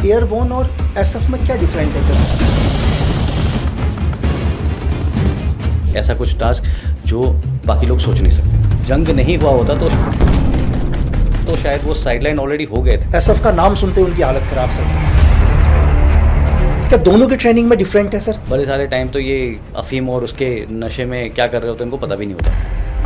Airborne और SF में क्या डिफरेंट है सर? ऐसा कुछ टास्क जो बाकी लोग सोच नहीं सकते। जंग नहीं हुआ होता तो शायद वो साइडलाइन ऑलरेडी हो गए थे। एसएफ का नाम सुनते ही उनकी हालत खराब सर। क्या दोनों की ट्रेनिंग में डिफरेंट है सर? बड़े सारे टाइम तो ये अफीम और उसके नशे में क्या कर रहे होते हैं इनको पता भी नहीं होता।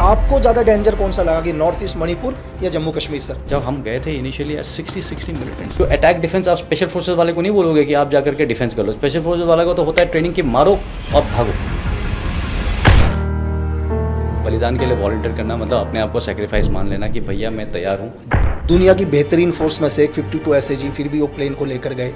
आपको ज़्यादा डेंजर कौन सा लगा कि नॉर्थ ईस्ट मणिपुर या जम्मू कश्मीर सर? जब हम गए थे इनिशियली 60 मिलिटेंट्स तो अटैक डिफेंस आप स्पेशल फोर्सेस वाले को नहीं बोलोगे कि आप जाकर के डिफेंस कर लो। स्पेशल फोर्सेस वाले को तो होता है ट्रेनिंग की मारो और भागो। बलिदान के लिए वॉलंटियर करना मतलब अपने आप को सेक्रीफाइस मान लेना कि भैया मैं तैयार हूँ। दुनिया की बेहतरीन फोर्स में से एक 52 एसएजी, फिर भी वो प्लेन को लेकर गए।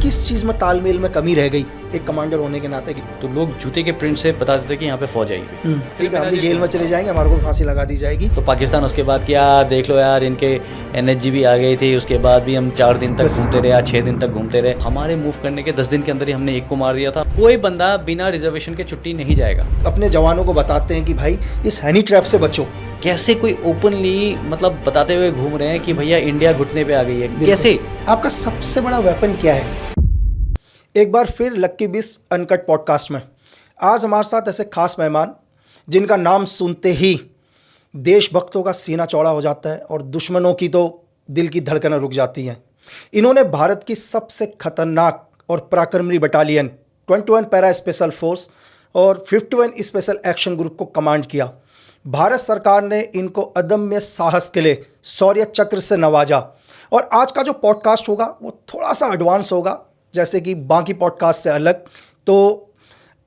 किस चीज़ में तालमेल में कमी रह गई एक कमांडर होने के नाते? तो लोग जूते के प्रिंट से बता देते कि यहाँ पे फौज आएगी। ठीक है, हम भी जेल में चले जाएंगे, हमारे को फांसी लगा दी जाएगी। तो पाकिस्तान उसके बाद क्या देख लो यार, इनके एनएचजी भी आ गई थी, उसके बाद भी हम 4 दिन तक घूमते रहे या 6 दिन तक घूमते रहे। हमारे मूव करने के 10 दिन के अंदर ही हमने एक को मार दिया था। कोई बंदा बिना रिजर्वेशन के छुट्टी नहीं जाएगा। अपने जवानों को बताते हैं कि भाई इस हैनी ट्रैप से बचो। कैसे कोई ओपनली मतलब बताते हुए घूम रहे हैं कि भैया इंडिया घुटने पे आ गई है? कैसे? आपका सबसे बड़ा वेपन क्या है? एक बार फिर लक्की बिस अनकट पॉडकास्ट में आज हमारे साथ ऐसे खास मेहमान जिनका नाम सुनते ही देशभक्तों का सीना चौड़ा हो जाता है और दुश्मनों की तो दिल की धड़कनें रुक जाती हैं। इन्होंने भारत की सबसे खतरनाक और पराक्रमी बटालियन 21 पैरा स्पेशल फोर्स और 51 स्पेशल एक्शन ग्रुप को कमांड किया। भारत सरकार ने इनको अदम्य साहस के लिए शौर्य चक्र से नवाजा। और आज का जो पॉडकास्ट होगा वो थोड़ा सा एडवांस होगा, जैसे कि बाकी पॉडकास्ट से अलग। तो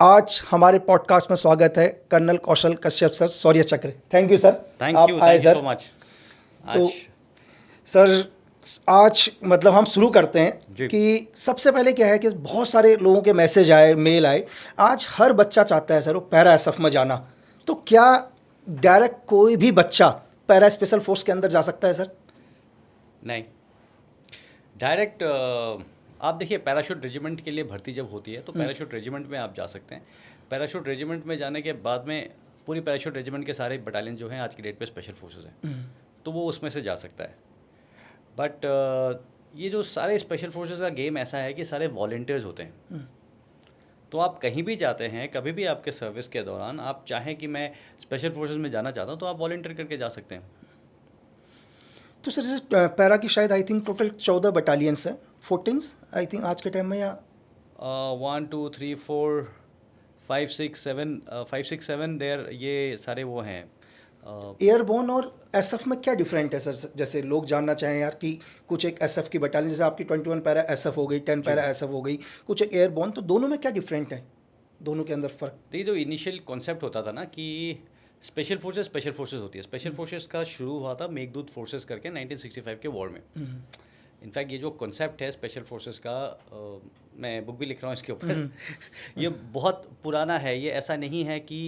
आज हमारे पॉडकास्ट में स्वागत है कर्नल कौशल कश्यप सर, शौर्य चक्र। Thank you sir. Thank you so much. तो सर आज मतलब हम शुरू करते हैं कि सबसे पहले क्या है कि बहुत सारे लोगों के मैसेज आए, मेल आए। आज हर बच्चा चाहता है सर वो पैरा एसएफ में जाना। तो क्या डायरेक्ट कोई भी बच्चा पैरा स्पेशल फोर्स के अंदर जा सकता है सर? नहीं, डायरेक्ट आप देखिए पैराशूट रेजिमेंट के लिए भर्ती जब होती है तो पैराशूट रेजिमेंट में आप जा सकते हैं। पैराशूट रेजिमेंट में जाने के बाद में पूरी पैराशूट रेजिमेंट के सारे बटालियन जो हैं आज की डेट पे स्पेशल फोर्सेस हैं, तो वो उसमें से जा सकता है। बट ये जो सारे स्पेशल फोर्सेस का गेम ऐसा है कि सारे वॉलंटियर्स होते हैं। तो आप कहीं भी जाते हैं, कभी भी आपके सर्विस के दौरान आप चाहें कि मैं स्पेशल फोर्सेस में जाना चाहता हूँ तो आप वॉलंटियर करके जा सकते हैं। तो सर पैरा की शायद आई थिंक टोटल 14 बटालियंस हैं, 14 आई थिंक आज के टाइम में, या 1 2 3 4 5 6 7 देयर, ये सारे वो हैं। एयरबोर्न और एसएफ में क्या डिफरेंट है सर? जैसे लोग जानना चाहें यार कि कुछ एक एसएफ की बटालियन, जैसे आपकी 21 पैरा एसएफ हो गई, 10 पैरा एसएफ हो गई, कुछ एक एयरबोर्न, तो दोनों में क्या डिफरेंट है? दोनों के अंदर फ़र्क? तो ये जो इनिशियल कॉन्सेप्ट होता था ना कि स्पेशल फोर्सेस होती है। स्पेशल फोर्सेस का शुरू हुआ था मेघदूत फोर्सेस करके 1965 के वॉर में। इनफैक्ट ये जो कॉन्सेप्ट है स्पेशल फोर्सेस का, मैं बुक भी लिख रहा हूँ इसके ऊपर। ये बहुत पुराना है, ये ऐसा नहीं है कि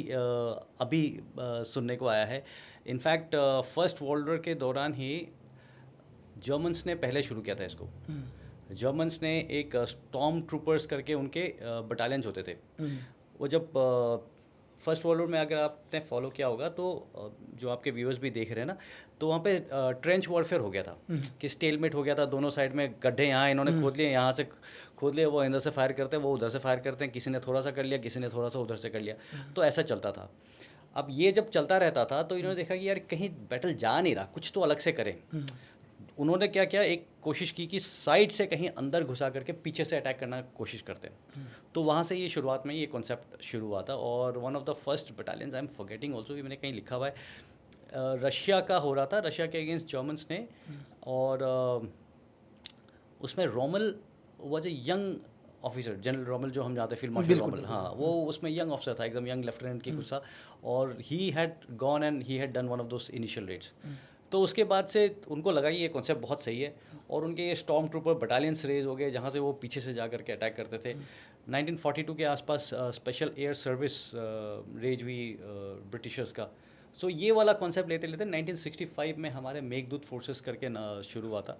अभी सुनने को आया है। इनफैक्ट फर्स्ट वर्ल्ड वॉर के दौरान ही जर्मन्स ने पहले शुरू किया था इसको। जर्मन्स ने एक स्टॉर्म ट्रूपर्स करके उनके बटालियंस होते थे। वो जब फर्स्ट वर्ल्ड वॉर में अगर आपने फॉलो किया होगा तो जो आपके व्यूअर्स भी देख रहे हैं ना, तो वहाँ पे ट्रेंच वॉरफेयर हो गया था कि स्टेलमेट हो गया था। दोनों साइड में गड्ढे यहाँ इन्होंने खोद लिए, यहाँ से खोद लिए, वो इधर से फायर करते हैं, वो उधर से फायर करते हैं। किसी ने थोड़ा सा कर लिया, किसी ने थोड़ा सा उधर से कर लिया, तो ऐसा चलता था। अब ये जब चलता रहता था तो इन्होंने देखा कि यार कहीं बैटल जा नहीं रहा, कुछ तो अलग से करें। उन्होंने क्या किया, एक कोशिश की कि साइड से कहीं अंदर घुसा करके पीछे से अटैक करना कोशिश करते हैं। तो वहाँ से ये शुरुआत में ये कॉन्सेप्ट शुरू हुआ था। और one of the first battalions, I am forgetting also, मैंने कहीं लिखा हुआ है, रशिया का हो रहा था, रशिया के अगेंस्ट जर्मन्स ने। और उसमें Rommel was a young officer, general Rommel जो हम जानते हैं, फील्ड मार्शल रोमल, हाँ, वो उसमें यंग ऑफिसर था, एकदम यंग लेफ्टिनेंट की कुछ था। और he had gone and he had done one of those initial raids. तो उसके बाद से उनको लगा ये कॉन्सेप्ट बहुत सही है और उनके ये स्टॉर्म ट्रूपर बटालियंस रेज हो गए जहाँ से वो पीछे से जा करके अटैक करते थे। 1942 के आसपास स्पेशल एयर सर्विस रेज हुई ब्रिटिशर्स का। सो ये वाला कॉन्सेप्ट लेते लेते 1965 में हमारे मेघदूत फोर्सेस करके शुरू हुआ था।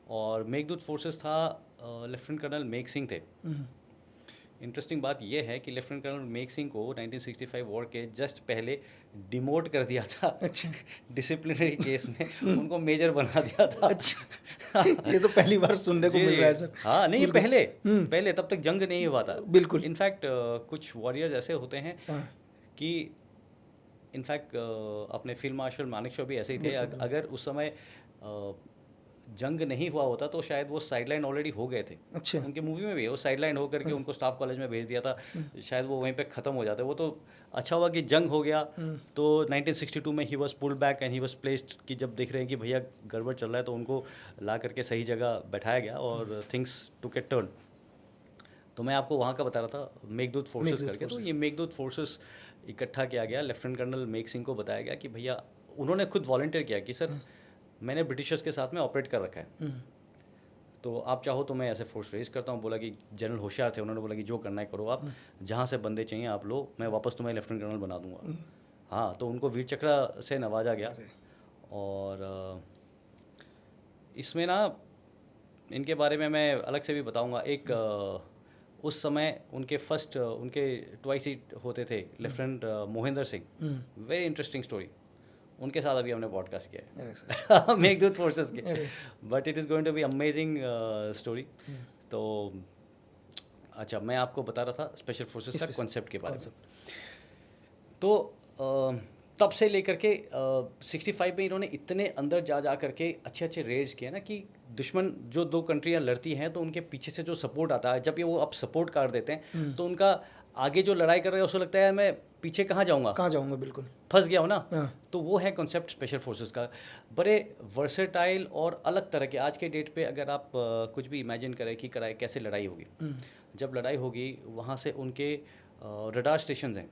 और मेघदूत फोर्सेस था, लेफ्टिनेंट कर्नल मेघ सिंह थे। इंटरेस्टिंग बात यह है कि लेफ्टिनेंट कर्नल मेक सिंह को 1965 वॉर के जस्ट पहले डिमोट कर दिया था। अच्छा। डिसिप्लिनरी केस में उनको मेजर बना दिया था। अच्छा। ये तो पहली बार सुनने को जी, मिल रहा है सर। हाँ नहीं, ये बिल्कुल। पहले तब तक जंग नहीं हुआ था। बिल्कुल। इनफैक्ट कुछ वॉरियर्स ऐसे होते हैं हाँ। कि इनफैक्ट अपने फील्ड मार्शल मानेकशॉ भी ऐसे ही थे। अगर उस समय जंग नहीं हुआ होता तो शायद वो साइडलाइन ऑलरेडी हो गए थे। अच्छा। उनकी मूवी में भी वो साइडलाइन होकर के उनको स्टाफ कॉलेज में भेज दिया था, शायद वो वहीं पे ख़त्म हो जाते। वो तो अच्छा हुआ कि जंग हो गया। तो 1962 में he was pulled back and he was placed कि जब देख रहे हैं कि भैया गड़बड़ चल रहा है तो उनको ला करके सही जगह बैठाया गया और थिंग्स टुक ए टर्न। तो मैं आपको वहाँ का बता रहा था मेघदूत फोर्सेस करके। तो ये मेघदूत फोर्सेस इकट्ठा किया गया, लेफ्टिनेंट कर्नल मेक सिंह को बताया गया कि भैया, उन्होंने खुद वॉलंटियर किया कि सर मैंने ब्रिटिशर्स के साथ में ऑपरेट कर रखा है, तो आप चाहो तो मैं ऐसे फोर्स रेज करता हूँ। बोला कि जनरल होशियार थे, उन्होंने बोला कि जो करना है करो, आप जहाँ से बंदे चाहिए आप लो, मैं वापस तुम्हें लेफ्टिनेंट कर्नल बना दूंगा। हाँ, तो उनको वीर चक्र से नवाजा गया। और इसमें ना इनके बारे में मैं अलग से भी बताऊंगा। एक उस समय उनके ट्वाइस ही होते थे lieutenant Mohinder Singh, very interesting story. उनके साथ अभी हमने पॉडकास्ट किया है मेघदूत फोर्सेस के, but it is going to be amazing story. तो अच्छा, मैं आपको बता रहा था स्पेशल फोर्सेस का कॉन्सेप्ट के बारे में। तो तब से लेकर के 65 में इन्होंने इतने अंदर जा करके अच्छे रेड्स किए ना कि दुश्मन जो दो कंट्रियाँ लड़ती हैं तो उनके पीछे से जो सपोर्ट आता है, जब ये वो अब सपोर्ट कर देते हैं तो उनका आगे जो लड़ाई कर रहे हैं उसको लगता है मैं पीछे कहाँ जाऊँगा, बिल्कुल फंस गया हो ना। तो वो है कॉन्सेप्ट स्पेशल फोर्सेस का। बड़े वर्सेटाइल और अलग तरह के। आज के डेट पे अगर आप कुछ भी इमेजिन करें कि कैसे लड़ाई होगी, जब लड़ाई होगी वहाँ से उनके रडार स्टेशन हैं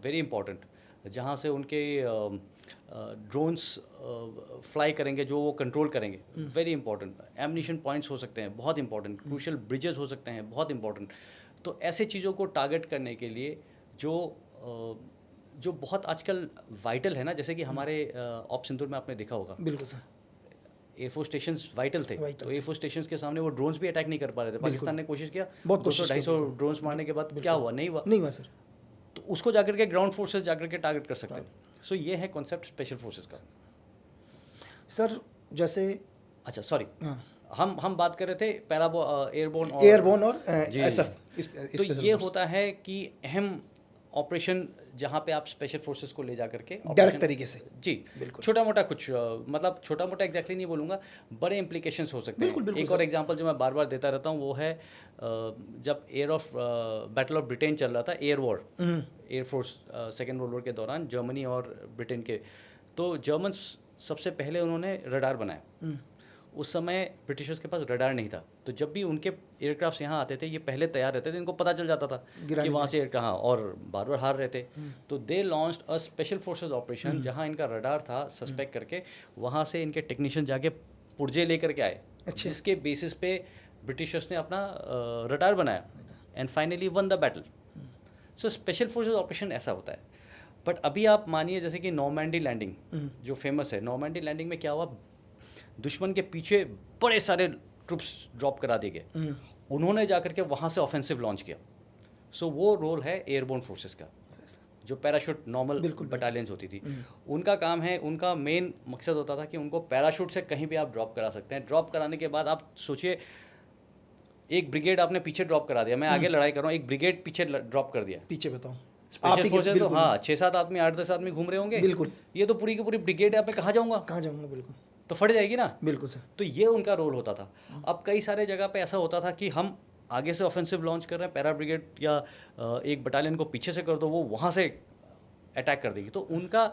वेरी इंपॉर्टेंट, जहाँ से उनके ड्रोन्स फ्लाई करेंगे जो वो कंट्रोल करेंगे, वेरी इंपॉर्टेंट। एमनिशन पॉइंट्स हो सकते हैं, बहुत इंपॉर्टेंट। क्रूशल ब्रिजेस हो सकते हैं, बहुत इंपॉर्टेंट। तो ऐसे चीज़ों को टारगेट करने के लिए जो बहुत आजकल वाइटल है ना, जैसे कि हमारे ऑप सिंदूर में आपने देखा होगा, बिल्कुल सर, एयरफोर्स स्टेशंस वाइटल थे। तो एयरफोर्स स्टेशंस के सामने वो ड्रोन्स भी अटैक नहीं कर पा रहे थे। पाकिस्तान ने कोशिश किया, 200-250 ड्रोन्स मारने के बाद क्या हुआ, नहीं हुआ सर। तो उसको जाकर के ग्राउंड फोर्सेस जाकर के टारगेट कर सकते हैं। सो ये है कॉन्सेप्ट स्पेशल फोर्सेस का। सर जैसे अच्छा सॉरी, हम बात कर रहे थे एयरबोर्न और एसएफ। तो ये होता है कि अहम ऑपरेशन जहाँ पे आप स्पेशल फोर्सेस को ले जा करके डायरेक्ट तरीके से, जी बिल्कुल, छोटा मोटा कुछ मतलब छोटा मोटा एग्जैक्टली नहीं बोलूँगा, बड़े इम्प्लीकेशंस हो सकते हैं। एक और एग्जांपल जो मैं बार बार देता रहता हूँ वो है जब बैटल ऑफ ब्रिटेन चल रहा था, एयरफोर्स सेकेंड वर्ल्ड वॉर के दौरान जर्मनी और ब्रिटेन के। तो जर्मन्स सबसे पहले उन्होंने रडार बनाया। उस समय ब्रिटिशर्स के पास रडार नहीं था, तो जब भी उनके एयरक्राफ्ट यहाँ आते थे ये पहले तैयार रहते थे, इनको पता चल जाता था कि वहाँ से कहाँ, और बार बार हार रहे थे। तो they launched a special forces operation, जहाँ इनका रडार था सस्पेक्ट करके, वहाँ से इनके टेक्नीशियन जाके पुर्जे लेकर के आए, जिसके बेसिस पे ब्रिटिशर्स ने अपना रडार बनाया and finally one the battle. So special forces operation ऐसा होता है। बट अभी आप मानिए जैसे कि नॉर्मैंडी लैंडिंग जो फेमस है, नॉर्मैंडी लैंडिंग में क्या हुआ, दुश्मन के पीछे बड़े सारे ट्रूप्स ड्रॉप करा दिए गए, उन्होंने जाकर के वहाँ से ऑफेंसिव लॉन्च किया। सो वो रोल है एयरबोर्न फोर्सेस का, जो पैराशूट नॉर्मल बटालियंस होती थी, उनका काम है। उनका मेन मकसद होता था कि उनको पैराशूट से कहीं भी आप ड्रॉप करा सकते हैं। ड्रॉप कराने के बाद आप सोचिए, एक ब्रिगेड आपने पीछे ड्रॉप करा दिया, मैं आगे लड़ाई कर रहा हूँ, एक ब्रिगेड पीछे ड्रॉप कर दिया, पीछे बताओ स्पेशल फोर्सेस तो हाँ 6-7 आदमी 8-10 आदमी घूम रहे होंगे, बिल्कुल। ये तो पूरी की पूरी ब्रिगेड है, मैं कहाँ जाऊँगा, बिल्कुल, तो फट जाएगी ना। बिल्कुल सर। तो ये उनका रोल होता था। अब कई सारे जगह पे ऐसा होता था कि हम आगे से ऑफेंसिव लॉन्च कर रहे हैं, पैरा ब्रिगेड या एक बटालियन को पीछे से कर दो, वो वहाँ से अटैक कर देगी। तो उनका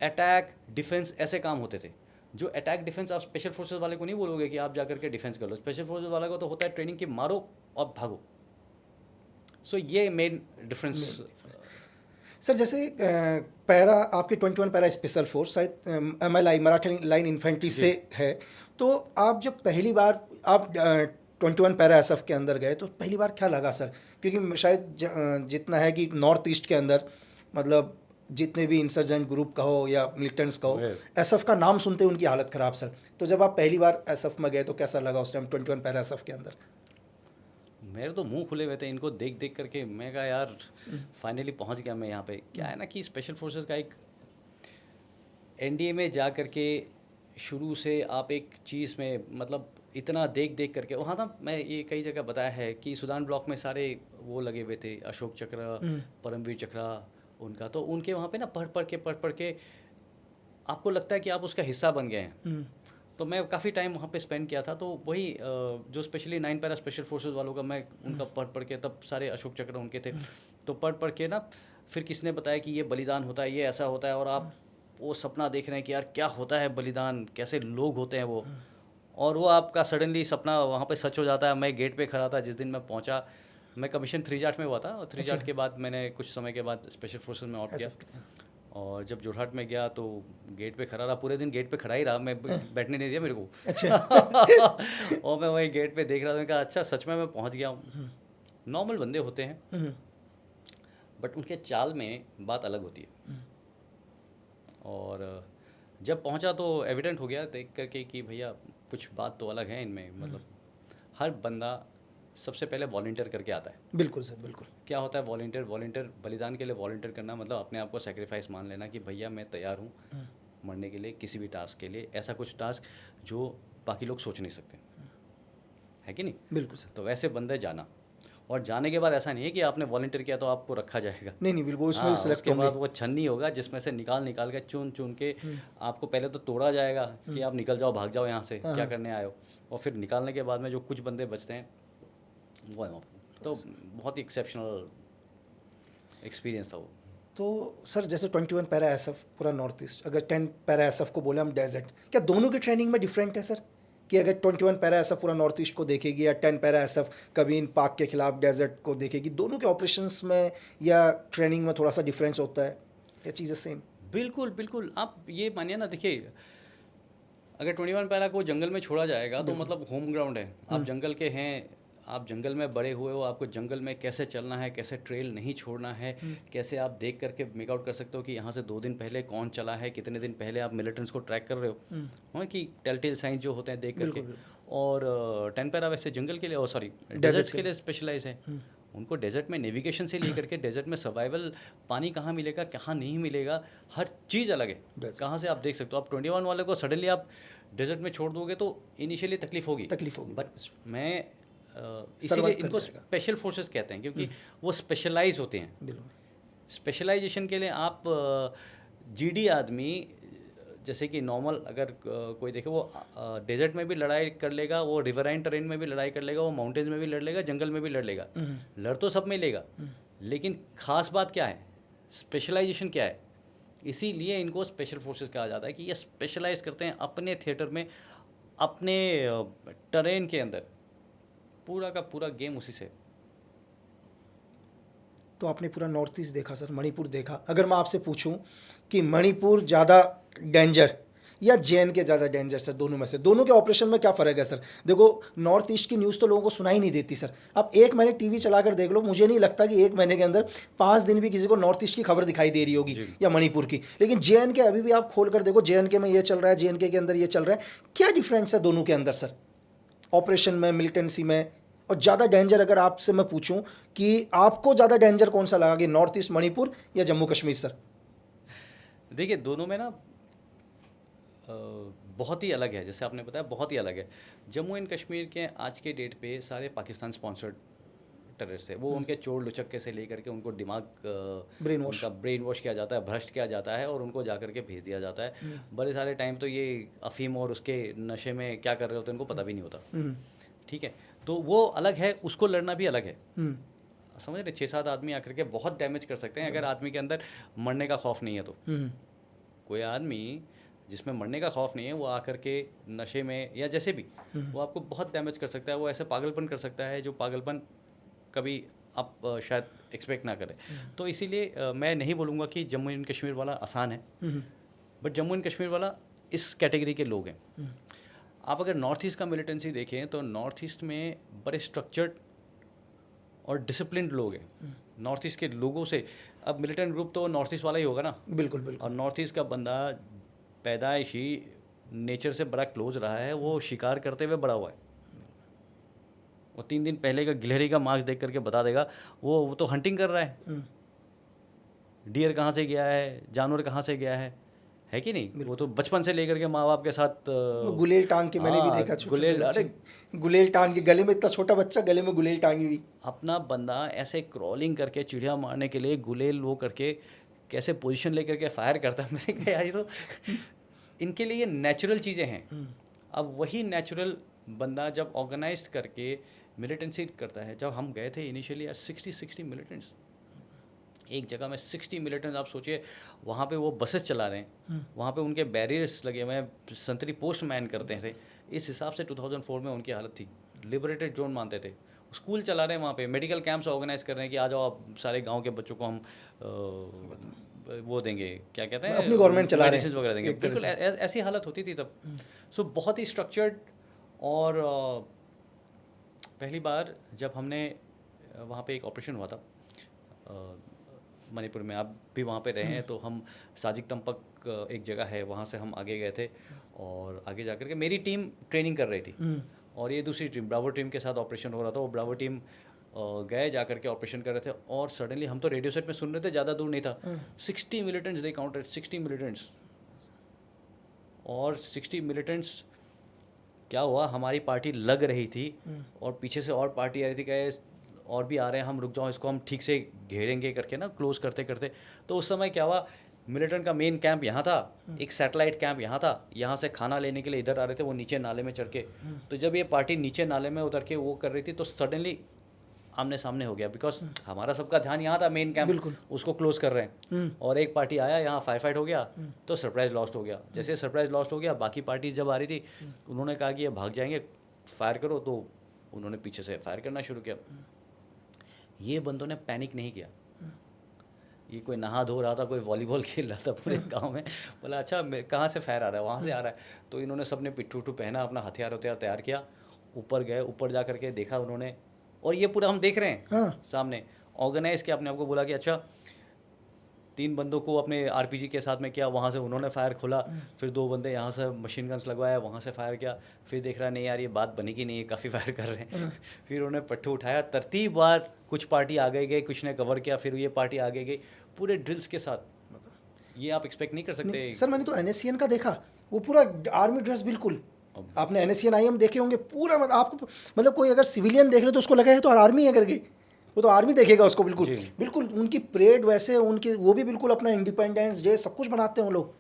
अटैक डिफेंस ऐसे काम होते थे। जो अटैक डिफेंस आप स्पेशल फोर्सेस वाले को नहीं बोलोगे कि आप जाकर के डिफेंस कर लो, स्पेशल फोर्सेस वाले को तो होता है ट्रेनिंग की मारो और भागो। सो ये मेन डिफरेंस। सर जैसे पैरा आपके 21 पैरा स्पेशल फोर्स शायद MLI मराठी लाइन इन्फेंट्री से है, तो आप जब पहली बार आप 21 पैरा SF के अंदर गए तो पहली बार क्या लगा सर? क्योंकि शायद जितना है कि नॉर्थ ईस्ट के अंदर मतलब जितने भी इंसर्जेंट ग्रुप का हो या मिलिटेंट्स का हो, SF का नाम सुनते ही उनकी हालत ख़राब सर। तो जब आप पहली बार SF में गए तो कैसा लगा उस टाइम 21 पैरा SF के अंदर? मेरे तो मुंह खुले हुए थे इनको देख देख करके। मैं कहा यार फाइनली पहुंच गया मैं यहाँ पे। क्या है ना कि स्पेशल फोर्सेस का एक एनडीए में जा करके शुरू से आप एक चीज़ में मतलब इतना देख देख करके वहाँ ना, मैं ये कई जगह बताया है कि सूडान ब्लॉक में सारे वो लगे हुए थे, अशोक चक्र, परमवीर चक्र उनका, तो उनके वहाँ पे ना पढ़ पढ़ के आपको लगता है कि आप उसका हिस्सा बन गए हैं। तो मैं काफ़ी टाइम वहाँ पे स्पेंड किया था, तो वही जो स्पेशली 9 पैरा स्पेशल फोर्सेस वालों का मैं उनका पढ़ के, तब सारे अशोक चक्र उनके थे, तो पढ़ के ना फिर किसने बताया कि ये बलिदान होता है, ये ऐसा होता है, और आप वो सपना देख रहे हैं कि यार क्या होता है बलिदान, कैसे लोग होते हैं वो, और वो आपका सडनली सपना वहाँ पे सच हो जाता है। मैं गेट पे खड़ा था जिस दिन मैं पहुँचा, मैं कमीशन 3 जाट में हुआ था, और 3 जाट के बाद मैंने कुछ समय के बाद स्पेशल फोर्सेस में ऑप्ट किया, और जब जोरहाट में गया तो गेट पे खड़ा रहा, पूरे दिन गेट पे खड़ा ही रहा, मैं बैठने नहीं दिया मेरे को। अच्छा। और मैं वही गेट पे देख रहा था, मैं कहा अच्छा सच में मैं पहुंच गया हूँ। नॉर्मल बंदे होते हैं, बट उनके चाल में बात अलग होती है। और जब पहुंचा तो एविडेंट हो गया देख करके कि भैया कुछ बात तो अलग है इनमें। मतलब हर बंदा सबसे पहले वॉलंटियर करके आता है। बिल्कुल सर, बिल्कुल। क्या होता है वॉलंटियर बलिदान के लिए वॉलंटियर करना मतलब अपने आप को सेक्रीफाइस मान लेना कि भैया मैं तैयार हूँ मरने के लिए, किसी भी टास्क के लिए, ऐसा कुछ टास्क जो बाकी लोग सोच नहीं सकते, है कि नहीं? बिल्कुल सर। तो वैसे बंदे जाना, और जाने के बाद ऐसा नहीं है कि आपने वॉलंटियर किया तो आपको रखा जाएगा। नहीं बिल्कुल, उसमें हाँ, सिलेक्ट उसके होंगे। बाद वो छन्नी होगा जिसमें से निकाल के चुन के आपको पहले तो तोड़ा जाएगा कि आप निकल जाओ, भाग जाओ यहाँ से, क्या करने आए हो, और फिर निकालने के बाद में जो कुछ बंदे बचते हैं वो है। तो बहुत ही एक्सेप्शनल एक्सपीरियंस था वो। तो सर जैसे 21 पैरा एसएफ पूरा नॉर्थ ईस्ट, अगर 10 पैरा एसएफ को बोले हम डेजर्ट, क्या दोनों की ट्रेनिंग में डिफरेंट है सर? कि अगर 21 पैरा एसएफ पूरा नॉर्थ ईस्ट को देखेगी या 10 पैरा एसएफ कभी इन पाक के खिलाफ डेजर्ट को देखेगी, दोनों के ऑपरेशंस में या ट्रेनिंग में थोड़ा सा डिफरेंस होता है या चीज़ें सेम? बिल्कुल बिल्कुल, आप ये मानिए ना, देखिए अगर 21 पैरा को जंगल में छोड़ा जाएगा तो मतलब होम ग्राउंड है, आप जंगल के हैं, आप जंगल में बड़े हुए हो, आपको जंगल में कैसे चलना है, कैसे ट्रेल नहीं छोड़ना है, कैसे आप देख करके मेक आउट कर सकते हो कि यहाँ से 2 दिन पहले कौन चला है, कितने दिन पहले आप मिलिटेंट्स को ट्रैक कर रहे हो, हाँ, कि टेलटेल साइंस जो होते हैं देख करके। और 10 पैरा वैसे जंगल के लिए, सॉरी डेजर्ट्स के लिए स्पेशलाइज है। उनको डेजर्ट में नेविगेशन से लेकर के डेजर्ट में सर्वाइवल, पानी कहाँ मिलेगा कहाँ नहीं मिलेगा, हर चीज़ अलग है, कहाँ से आप देख सकते हो। आप 21 वाले को सडनली आप डेजर्ट में छोड़ दोगे तो इनिशियली तकलीफ होगी, बट मैं इसीलिए इनको स्पेशल फोर्सेस कहते हैं, क्योंकि वो स्पेशलाइज होते हैं। स्पेशलाइजेशन के लिए आप जीडी आदमी, जैसे कि नॉर्मल अगर कोई देखे, वो डेजर्ट में भी लड़ाई कर लेगा, वो रिवराइन टेरेन में भी लड़ाई कर लेगा, वो माउंटेन्स में भी लड़ लेगा, जंगल में भी लड़ लेगा, लड़ तो सब में लेगा, लेकिन खास बात क्या है, स्पेशलाइजेशन क्या है। इसीलिए इनको स्पेशल फोर्सेस कहा जाता है कि ये स्पेशलाइज करते हैं अपने थिएटर में, अपने टेरेन के अंदर, पूरा का पूरा गेम उसी से। तो आपने पूरा नॉर्थ ईस्ट देखा सर, मणिपुर देखा। अगर मैं आपसे पूछूं कि मणिपुर ज़्यादा डेंजर या जेएनके ज़्यादा डेंजर सर, दोनों में से, दोनों के ऑपरेशन में क्या फ़र्क है सर? देखो नॉर्थ ईस्ट की न्यूज़ तो लोगों को सुनाई नहीं देती सर। आप 1 महीने टीवी चलाकर देख लो, मुझे नहीं लगता कि 1 महीने के अंदर 5 दिन भी किसी को नॉर्थ ईस्ट की खबर दिखाई दे रही होगी या मणिपुर की। लेकिन जेएनके अभी भी आप खोल कर देखो, जेएनके में ये चल रहा है, जेएनके के अंदर ये चल रहा है। क्या डिफरेंस है दोनों के अंदर सर, ऑपरेशन में, मिलिटेंसी में? और ज़्यादा डेंजर अगर आपसे मैं पूछूं कि आपको ज़्यादा डेंजर कौन सा लगा, कि नॉर्थ ईस्ट मणिपुर या जम्मू कश्मीर सर? देखिए दोनों में ना बहुत ही अलग है, जैसे आपने बताया बहुत ही अलग है। जम्मू एंड कश्मीर के आज के डेट पे सारे पाकिस्तान स्पॉन्सर्ड टेररिस्ट है, वो उनके चोर लुचक्के से लेकर के उनको दिमाग उनका ब्रेन वॉश किया जाता है, भ्रष्ट किया जाता है, और उनको जा करके भेज दिया जाता है। बड़े सारे टाइम तो ये अफीम और उसके नशे में क्या कर रहे होते हैं उनको पता भी नहीं होता, ठीक है। तो वो अलग है, उसको लड़ना भी अलग है, समझ रहे। 6-7 आदमी आकर के बहुत डैमेज कर सकते हैं अगर आदमी के अंदर मरने का खौफ नहीं है तो। कोई आदमी जिसमें मरने का खौफ नहीं है, वो आकर के नशे में या जैसे भी, वो आपको बहुत डैमेज कर सकता है, वो ऐसे पागलपन कर सकता है जो पागलपन कभी आप शायद एक्सपेक्ट ना करें। तो इसीलिए मैं नहीं बोलूँगा कि जम्मू एंड कश्मीर वाला आसान है, बट जम्मू एंड कश्मीर वाला इस कैटेगरी के लोग हैं। आप अगर नॉर्थ ईस्ट का मिलिटेंसी देखें तो नॉर्थ ईस्ट में बड़े स्ट्रक्चर्ड और डिसिप्लिन्ड लोग हैं। नॉर्थ ईस्ट के लोगों से, अब मिलिटेंट ग्रुप तो नॉर्थ ईस्ट वाला ही होगा ना, बिल्कुल बिल्कुल। और नॉर्थ ईस्ट का बंदा पैदाइशी नेचर से बड़ा क्लोज रहा है, वो शिकार करते हुए बड़ा हुआ है, वो 3 दिन पहले का गिलहरी का मार्क्स देख करके बता देगा वो तो हंटिंग कर रहा है, डियर कहाँ से गया है, जानवर कहाँ से गया है कि नहीं। वो तो बचपन से लेकर के माँ बाप के साथ वो गुलेल टांग के मैंने भी हाँ, देखा, छोटे गुलेल, बच्चे अरे गुलेल टांग के, गले में इतना छोटा बच्चा गले में गुलेल टांगी हुई। अपना बंदा ऐसे क्रॉलिंग करके चिड़िया मारने के लिए गुलेल वो करके कैसे पोजीशन लेकर के फायर करता है। मैंने कहा यार ये तो इनके लिए ये नेचुरल चीज़ें हैं। अब वही नेचुरल बंदा जब ऑर्गेनाइज करके मिलिटेंसी करता है, जब हम गए थे इनिशियली 60 मिलिटेंट्स एक जगह में, 60 मिलिटेंट्स, आप सोचिए वहाँ पे वो बसेस चला रहे हैं, वहाँ पे उनके बैरियर्स लगे हुए हैं, संतरी पोस्ट मैन करते थे। इस हिसाब से 2004 में उनकी हालत थी, लिबरेटेड जोन मानते थे। स्कूल चला रहे हैं वहाँ पे, मेडिकल कैंप्स ऑर्गेनाइज कर रहे हैं कि आ जाओ आप सारे गांव के बच्चों को हम वो देंगे, क्या कहते हैं, अपनी गवर्नमेंट चला रहे हैं वगैरह देंगे। बिल्कुल ऐसी हालत होती थी तब। सो बहुत ही स्ट्रक्चर्ड। और पहली बार जब हमने वहाँ पे एक ऑपरेशन हुआ था मणिपुर में, आप भी वहाँ पे रहे हैं, तो हम साजिक तंपक एक जगह है, वहाँ से हम आगे गए थे। और आगे जा कर के मेरी टीम ट्रेनिंग कर रही थी और ये दूसरी टीम ब्रावो टीम के साथ ऑपरेशन हो रहा था। वो ब्रावो टीम गए जा कर के ऑपरेशन कर रहे थे और सडनली हम तो रेडियो सेट में सुन रहे थे, ज़्यादा दूर नहीं था, 60 मिलिटेंट्स दे काउंटेड, 60 मिलिटेंट्स। और 60 मिलिटेंट्स क्या हुआ, हमारी पार्टी लग रही थी और पीछे से और पार्टी आ रही थी, कहे और भी आ रहे हैं, हम रुक जाओ, इसको हम ठीक से घेरेंगे करके ना, क्लोज करते करते। तो उस समय क्या हुआ, मिलिटेंट का मेन कैंप यहाँ था, एक सैटेलाइट कैंप यहाँ था, यहाँ से खाना लेने के लिए इधर आ रहे थे, वो नीचे नाले में चढ़ के। तो जब ये पार्टी नीचे नाले में उतर के वो कर रही थी तो सडनली आमने सामने हो गया, बिकॉज हमारा सबका ध्यान यहाँ था, मेन कैंप, उसको क्लोज कर रहे हैं। और एक पार्टी आया, यहाँ फाइट हो गया, तो सरप्राइज लॉस्ट हो गया। जैसे सरप्राइज लॉस्ट हो गया, बाकी पार्टी जब आ रही थी उन्होंने कहा कि ये भाग जाएंगे, फायर करो, तो उन्होंने पीछे से फायर करना शुरू किया। ये बंदों ने पैनिक नहीं किया, ये कोई नहा धो रहा था, कोई वॉलीबॉल खेल रहा था पूरे गांव में, बोला अच्छा कहाँ से फायर आ रहा है, वहाँ से आ रहा है। तो इन्होंने सबने पिट्ठू उट्ठू पहना, अपना हथियार तैयार किया, ऊपर गए, ऊपर जा करके देखा उन्होंने, और ये पूरा हम देख रहे हैं सामने, ऑर्गेनाइज किया, अपने आपको बोला कि अच्छा 3 बंदों को अपने आरपीजी के साथ में किया, वहाँ से उन्होंने फायर खोला, फिर 2 बंदे यहाँ से मशीन गन्स लगवाया, वहाँ से फायर किया, फिर देख रहा नहीं यार ये बात बनेगी नहीं, ये काफ़ी फायर कर रहे हैं। फिर उन्होंने पट्टू उठाया, तरतीब बार कुछ पार्टी आगे गई, कुछ ने कवर किया, फिर ये पार्टी आगे गई, पूरे ड्रिल्स के साथ। ये आप एक्सपेक्ट नहीं कर सकते। सर मैंने तो NSCN का देखा, वो पूरा आर्मी ड्रेस, बिल्कुल आपने NSCN IM देखे होंगे, पूरा आपको मतलब कोई अगर सिविलियन देख रहे तो उसको लगा है तो आर्मी है करके, वो तो आर्मी देखेगा उसको, बिल्कुल बिल्कुल उनकी परेड वैसे, उनकी वो भी बिल्कुल अपना इंडिपेंडेंस डे सब कुछ मनाते हैं वो लोग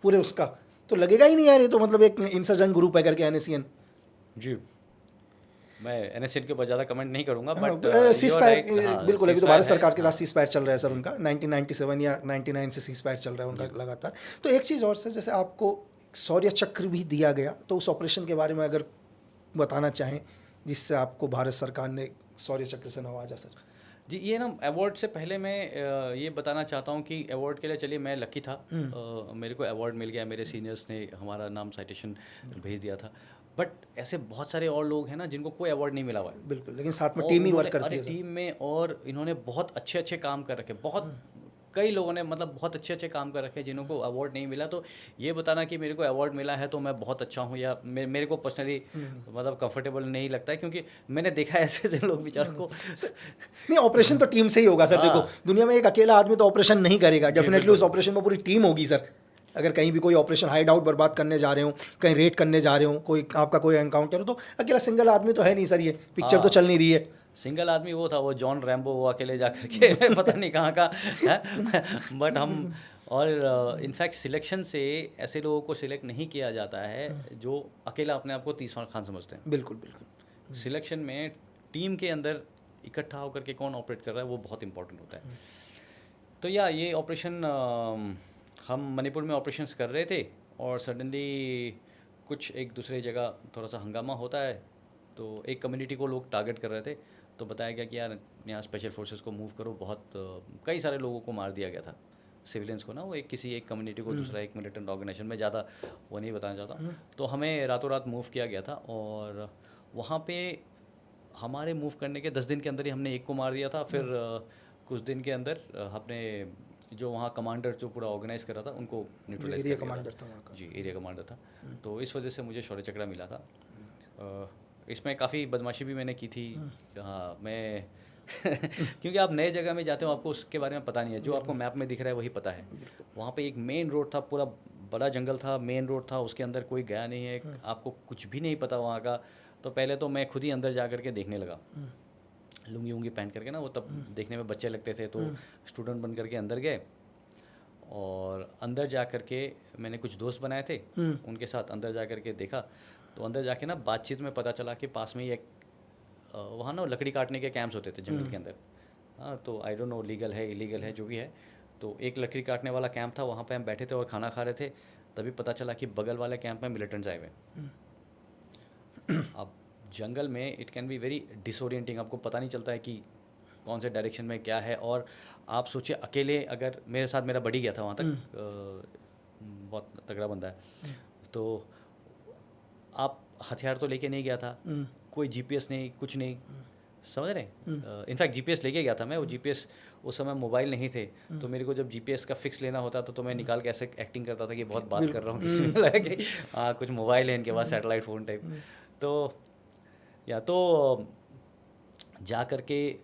पूरे उसका, तो लगेगा ही नहीं यार ये तो मतलब एक इंसर्जेंट ग्रुप है करके NSCN। जी, मैं NSCN के ऊपर ज़्यादा कमेंट नहीं करूँगा, बट सीजफायर बिल्कुल, अभी तो भारत सरकार के साथ सीजफायर चल रहा है सर उनका, 1997 या 99 से सीजफायर चल रहा है उनका लगातार। तो एक चीज़ और सर, जैसे आपको शौर्य चक्र भी दिया गया, तो उस ऑपरेशन के बारे में अगर बताना चाहें जिससे आपको भारत सरकार ने शौर्य चक्र से नवाजा सर। जी, ये ना अवार्ड से पहले मैं ये बताना चाहता हूँ कि अवार्ड के लिए चलिए मैं लकी था, मेरे को अवार्ड मिल गया, मेरे सीनियर्स ने हमारा नाम साइटेशन भेज दिया था। बट ऐसे बहुत सारे और लोग हैं ना जिनको कोई अवार्ड नहीं मिला हुआ है। बिल्कुल, लेकिन साथ में टीम ही वर्क करती है टीम में, और इन्होंने बहुत अच्छे काम कर रखे, बहुत कई लोगों ने मतलब बहुत अच्छे काम कर रखे जिन्हों को अवार्ड नहीं मिला। तो ये बताना कि मेरे को अवार्ड मिला है तो मैं बहुत अच्छा हूँ, या मेरे को पर्सनली मतलब कंफर्टेबल नहीं लगता है, क्योंकि मैंने देखा है ऐसे लोग बेचारों को। नहीं, ऑपरेशन तो टीम से ही होगा सर। देखो दुनिया में एक अकेला आदमी तो ऑपरेशन नहीं करेगा, डेफिनेटली उस ऑपरेशन में पूरी टीम होगी सर। अगर कहीं भी कोई ऑपरेशन हाइड आउट बर्बाद करने जा रहे हो, कहीं रेड करने जा रहे हो, कोई आपका कोई एनकाउंटर हो, तो अकेला सिंगल आदमी तो है नहीं सर, ये पिक्चर तो चल नहीं रही है। सिंगल आदमी वो था, वो जॉन रैम्बो, वो अकेले जा करके पता नहीं कहाँ का है। बट हम, और इनफैक्ट सिलेक्शन से ऐसे लोगों को सिलेक्ट नहीं किया जाता है जो अकेला अपने आप को 30 खान समझते हैं। बिल्कुल बिल्कुल, सिलेक्शन में टीम के अंदर इकट्ठा होकर के कौन ऑपरेट कर रहा है वो बहुत इंपॉर्टेंट होता है। तो या ये ऑपरेशन हम मणिपुर में ऑपरेशंस कर रहे थे और सडनली कुछ एक दूसरे जगह थोड़ा सा हंगामा होता है, तो एक कम्युनिटी को लोग टारगेट कर रहे थे, तो बताया गया कि यार यहाँ स्पेशल फोर्सेस को मूव करो। बहुत कई सारे लोगों को मार दिया गया था, सिविलियंस को ना, वो किसी एक कम्युनिटी को दूसरा एक मिलिटेंट ऑर्गेनाइजेशन में, ज़्यादा वो नहीं बताना चाहता। तो हमें रातों रात मूव किया गया था और वहाँ पे हमारे मूव करने के 10 दिन के अंदर ही हमने एक को मार दिया था। फिर कुछ दिन के अंदर हमने जो वहाँ कमांडर जो पूरा ऑर्गेनाइज कर रहा था उनको न्यूट्रलाइज कर दिया था। कमांडर था वहाँ का। जी, एरिया कमांडर था। तो इस वजह से मुझे शौर्य चक्र मिला था। इसमें काफ़ी बदमाशी भी मैंने की थी। हाँ, मैं क्योंकि आप नए जगह में जाते हो, आपको उसके बारे में पता नहीं है, जो आपको मैप में दिख रहा है वही पता है। वहाँ पे एक मेन रोड था, पूरा बड़ा जंगल था, मेन रोड था, उसके अंदर कोई गया नहीं है, आपको कुछ भी नहीं पता वहाँ का। तो पहले तो मैं खुद ही अंदर जा करके देखने लगा, लुंगी वुंगी पहन करके ना, वो तब देखने में बच्चे लगते थे, तो स्टूडेंट बन करके अंदर गए। और अंदर जा करके मैंने कुछ दोस्त बनाए थे, उनके साथ अंदर जा करके देखा। तो अंदर जाके ना बातचीत में पता चला कि पास में ही एक वहाँ ना लकड़ी काटने के कैंप्स होते थे जंगल के अंदर। हाँ, तो आई डोंट नो लीगल है इलीगल है जो भी है, तो एक लकड़ी काटने वाला कैंप था, वहाँ पे हम बैठे थे और खाना खा रहे थे। तभी पता चला कि बगल वाले कैंप में मिलिटेंट्स आए हुए हैं। अब जंगल में it can be very disorienting, आपको पता नहीं चलता है कि कौन से डायरेक्शन में क्या है। और आप सोचिए अकेले, अगर मेरे साथ मेरा बड़ी गया था वहाँ तक, बहुत तगड़ा बंदा है, तो आप हथियार तो लेके नहीं गया था, कोई जीपीएस नहीं, कुछ नहीं, समझ रहे। इनफैक्ट जीपीएस लेके गया था मैं, वो जीपीएस उस समय मोबाइल नहीं थे, तो मेरे को जब जीपीएस का फिक्स लेना होता था तो मैं निकाल के ऐसे एक्टिंग करता था कि बहुत बात कर रहा हूँ, किसी में लगा कि हाँ कुछ मोबाइल है इनके पास, सैटेलाइट फ़ोन टाइप। तो या तो जा करके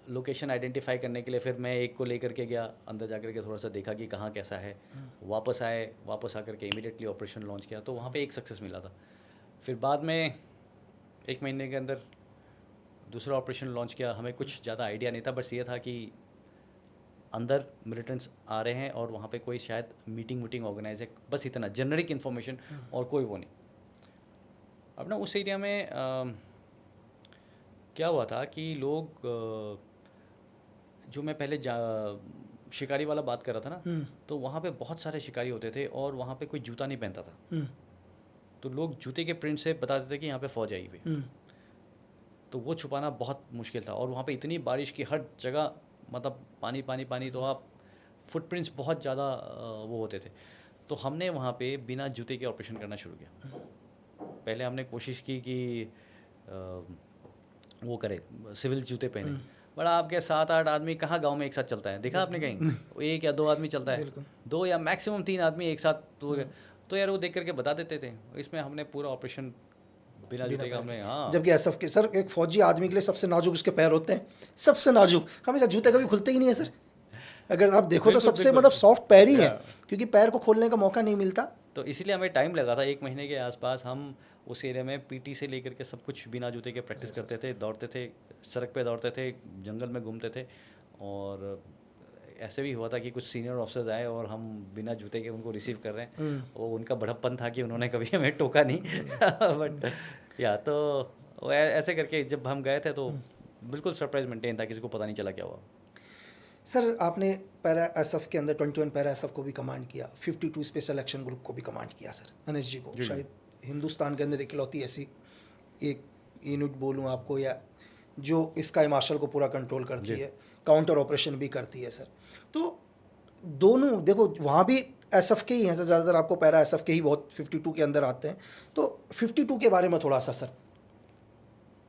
लोकेशन आइडेंटिफाई करने के लिए फिर मैं एक को लेकर के गया, अंदर जा कर के थोड़ा सा देखा कि कहाँ कैसा है, वापस आए, वापस आकर के इमीडिएटली ऑपरेशन लॉन्च किया, तो वहाँ पे एक सक्सेस मिला था। फिर बाद में 1 महीने के अंदर दूसरा ऑपरेशन लॉन्च किया। हमें कुछ ज़्यादा आइडिया नहीं था, बस ये था कि अंदर मिलिटेंट्स आ रहे हैं और वहाँ पे कोई शायद मीटिंग ऑर्गेनाइज है, बस इतना जेनरिक इन्फॉर्मेशन, और कोई वो नहीं। अब ना उस एरिया में क्या हुआ था कि लोग जो मैं पहले शिकारी वाला बात कर रहा था ना, तो वहाँ पे बहुत सारे शिकारी होते थे और वहाँ पे कोई जूता नहीं पहनता था, तो लोग जूते के प्रिंट से बताते थे कि यहाँ पे फौज आई हुई। तो वो छुपाना बहुत मुश्किल था, और वहाँ पे इतनी बारिश की हर जगह, मतलब पानी पानी पानी, तो आप फुटप्रिंट्स बहुत ज़्यादा वो होते थे। तो हमने वहाँ पे बिना जूते के ऑपरेशन करना शुरू किया। पहले हमने कोशिश की कि वो करे, सिविल जूते पहने, बड़ा आपके 7-8 आदमी कहाँ गांव में एक साथ चलता है, देखा आपने कहीं? 1 या 2 आदमी चलता है, 2 या मैक्सिमम 3 आदमी एक साथ। तो यार वो देख करके बता देते थे। इसमें हमने पूरा ऑपरेशन बिना जूते का हमने, हाँ। जबकि एसएफ के सर, एक फौजी आदमी के लिए सबसे नाजुक उसके पैर होते हैं, सबसे नाजुक, हमेशा जूते कभी खुलते ही नहीं है सर। अगर आप देखो तो सबसे मतलब सॉफ्ट पैर ही है, क्योंकि पैर को खोलने का मौका नहीं मिलता। तो इसीलिए हमें टाइम लगा था, 1 महीने के आसपास। हम उस एरिया में पीटी से लेकर के सब कुछ बिना जूते के प्रैक्टिस करते थे, दौड़ते थे, सड़क पे दौड़ते थे, जंगल में घूमते थे। और ऐसे भी हुआ था कि कुछ सीनियर ऑफिसर्स आए और हम बिना जूते के उनको रिसीव कर रहे हैं, और उनका बड़प्पन था कि उन्होंने कभी हमें टोका नहीं। बट या तो ऐसे करके जब हम गए थे तो बिल्कुल सरप्राइज मेंटेन था, किसी को पता नहीं चला क्या हुआ। सर आपने पैरा एसएफ के अंदर 21 पैरा एसएफ को भी कमांड किया, 52 स्पेशल एक्शन ग्रुप को भी कमांड किया सर, अनिश जी को। शायद हिंदुस्तान के अंदर इकलौती ऐसी एक यूनिट बोलूँ आपको, या जो स्काई मार्शल को पूरा कंट्रोल करती है, काउंटर ऑपरेशन भी करती है सर। तो दोनों देखो, वहाँ भी एसएफ के ही हैं सर, ज़्यादातर आपको पैरा एसएफ के ही बहुत 52 के अंदर आते हैं। तो 52 के बारे में थोड़ा सा सर,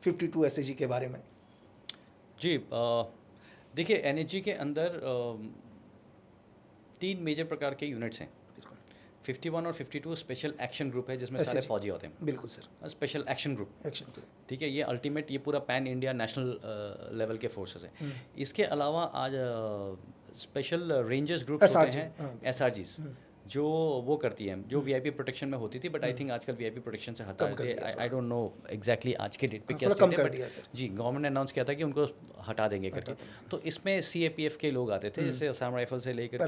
52 एसएजी के बारे में। जी, देखिए एनएसजी के अंदर 3 मेजर प्रकार के यूनिट्स हैं। 51 और 52 स्पेशल एक्शन ग्रुप है, जिसमें सारे फौजी होते हैं। बिल्कुल सर, स्पेशल एक्शन ग्रुप, ठीक है। ये अल्टीमेट, ये पूरा पैन इंडिया नेशनल लेवल के फोर्सेस हैं। इसके अलावा आज स्पेशल रेंजर्स ग्रुप होते हैं, एसआरजीज, जो वो करती है, जो वीआईपी प्रोटेक्शन में होती थी, बट आई थिंक आजकल वीआईपी प्रोटेक्शन से हटा दिए। आई डोंट नो एग्जैक्टली आज के डेट पे क्या स्टेट है, बट जी गवर्नमेंट ने अनाउंस किया था कि उनको हटा देंगे करके। तो इसमें सीएपीएफ के लोग आते थे, जैसे असम राइफल से लेकर के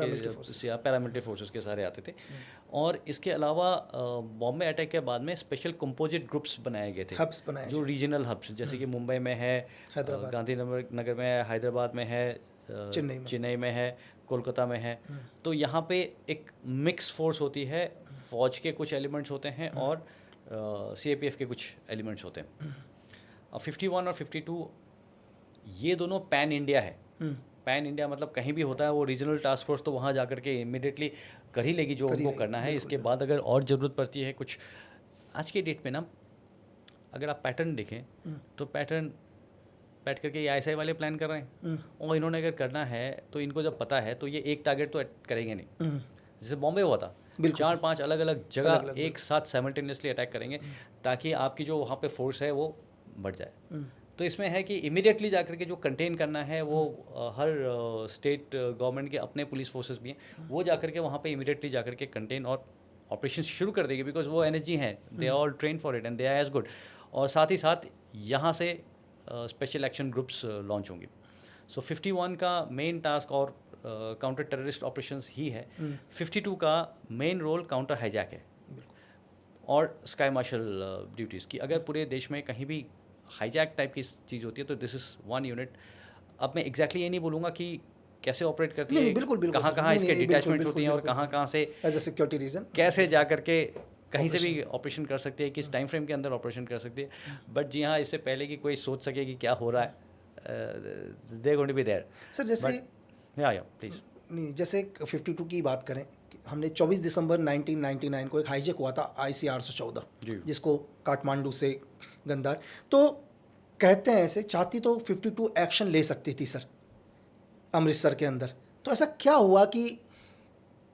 पैरामिलिट्री फोर्सेस के सारे आते थे। और इसके अलावा बॉम्बे अटैक के बाद में स्पेशल कंपोजिट ग्रुप्स बनाए गए थे, हब्स बनाए, जो रीजनल हब्स, जैसे कि मुंबई में है, गांधीनगर में है, हैदराबाद में है, चेन्नई में है, कोलकाता में है। तो यहाँ पे एक मिक्स फोर्स होती है, फौज के कुछ एलिमेंट्स होते हैं और सीएपीएफ के कुछ एलिमेंट्स होते हैं। और 51 और 52 ये दोनों पैन इंडिया है। पैन इंडिया मतलब कहीं भी होता है वो रीजनल टास्क फोर्स, तो वहाँ जा कर के इमीडिएटली कर ही लेगी जो उनको करना है। इसके बाद अगर और ज़रूरत पड़ती है कुछ, आज के डेट में ना अगर आप पैटर्न देखें तो पैटर्न बैठ करके ये ISI वाले प्लान कर रहे हैं, और इन्होंने अगर करना है तो इनको जब पता है तो ये एक टारगेट तो करेंगे नहीं। जैसे बॉम्बे हुआ था, 4-5 अलग अलग जगह एक साथ साइमल्टेनियसली अटैक करेंगे, ताकि आपकी जो वहाँ पे फोर्स है वो बढ़ जाए। तो इसमें है कि इमीडिएटली जाकर के जो कंटेन करना है वो हर स्टेट गवर्नमेंट के अपने पुलिस फोर्सेस भी हैं, वो जाकर के वहाँ पे इमीडिएटली जाकर के कंटेन और ऑपरेशन शुरू कर देगी, बिकॉज वो एनर्जी हैं, they are all train for it and they are as good. और साथ ही साथ यहाँ से स्पेशल एक्शन ग्रुप्स लॉन्च होंगे। सो 51 का मेन टास्क और काउंटर टेररिस्ट ऑपरेशंस ही है। 52 का मेन रोल काउंटर हाईजैक है और स्काई मार्शल ड्यूटीज़ की। अगर पूरे देश में कहीं भी हाईजैक टाइप की चीज़ होती है तो दिस इज़ वन यूनिट। अब मैं एग्जैक्टली ये नहीं बोलूँगा कि कैसे ऑपरेट करती है, कहाँ कहाँ इसके डिटैचमेंट्स होती हैं और कहाँ कहाँ से एज अ सिक्योरिटी रीजन कैसे जा करके कहीं से भी ऑपरेशन कर सकती है, किस टाइम फ्रेम के अंदर ऑपरेशन कर सकती है। बट जी हाँ, इससे पहले कि कोई सोच सके कि क्या हो रहा है, they going to be there. Sir जैसे या प्लीज नहीं, जैसे 52 की बात करें, हमने 24 दिसंबर 1999 को एक हाईजैक हुआ था ICR 114, जिसको काठमांडू से गंदार, तो कहते हैं ऐसे चाहती तो 52 एक्शन ले सकती थी सर अमृतसर के अंदर। तो ऐसा क्या हुआ कि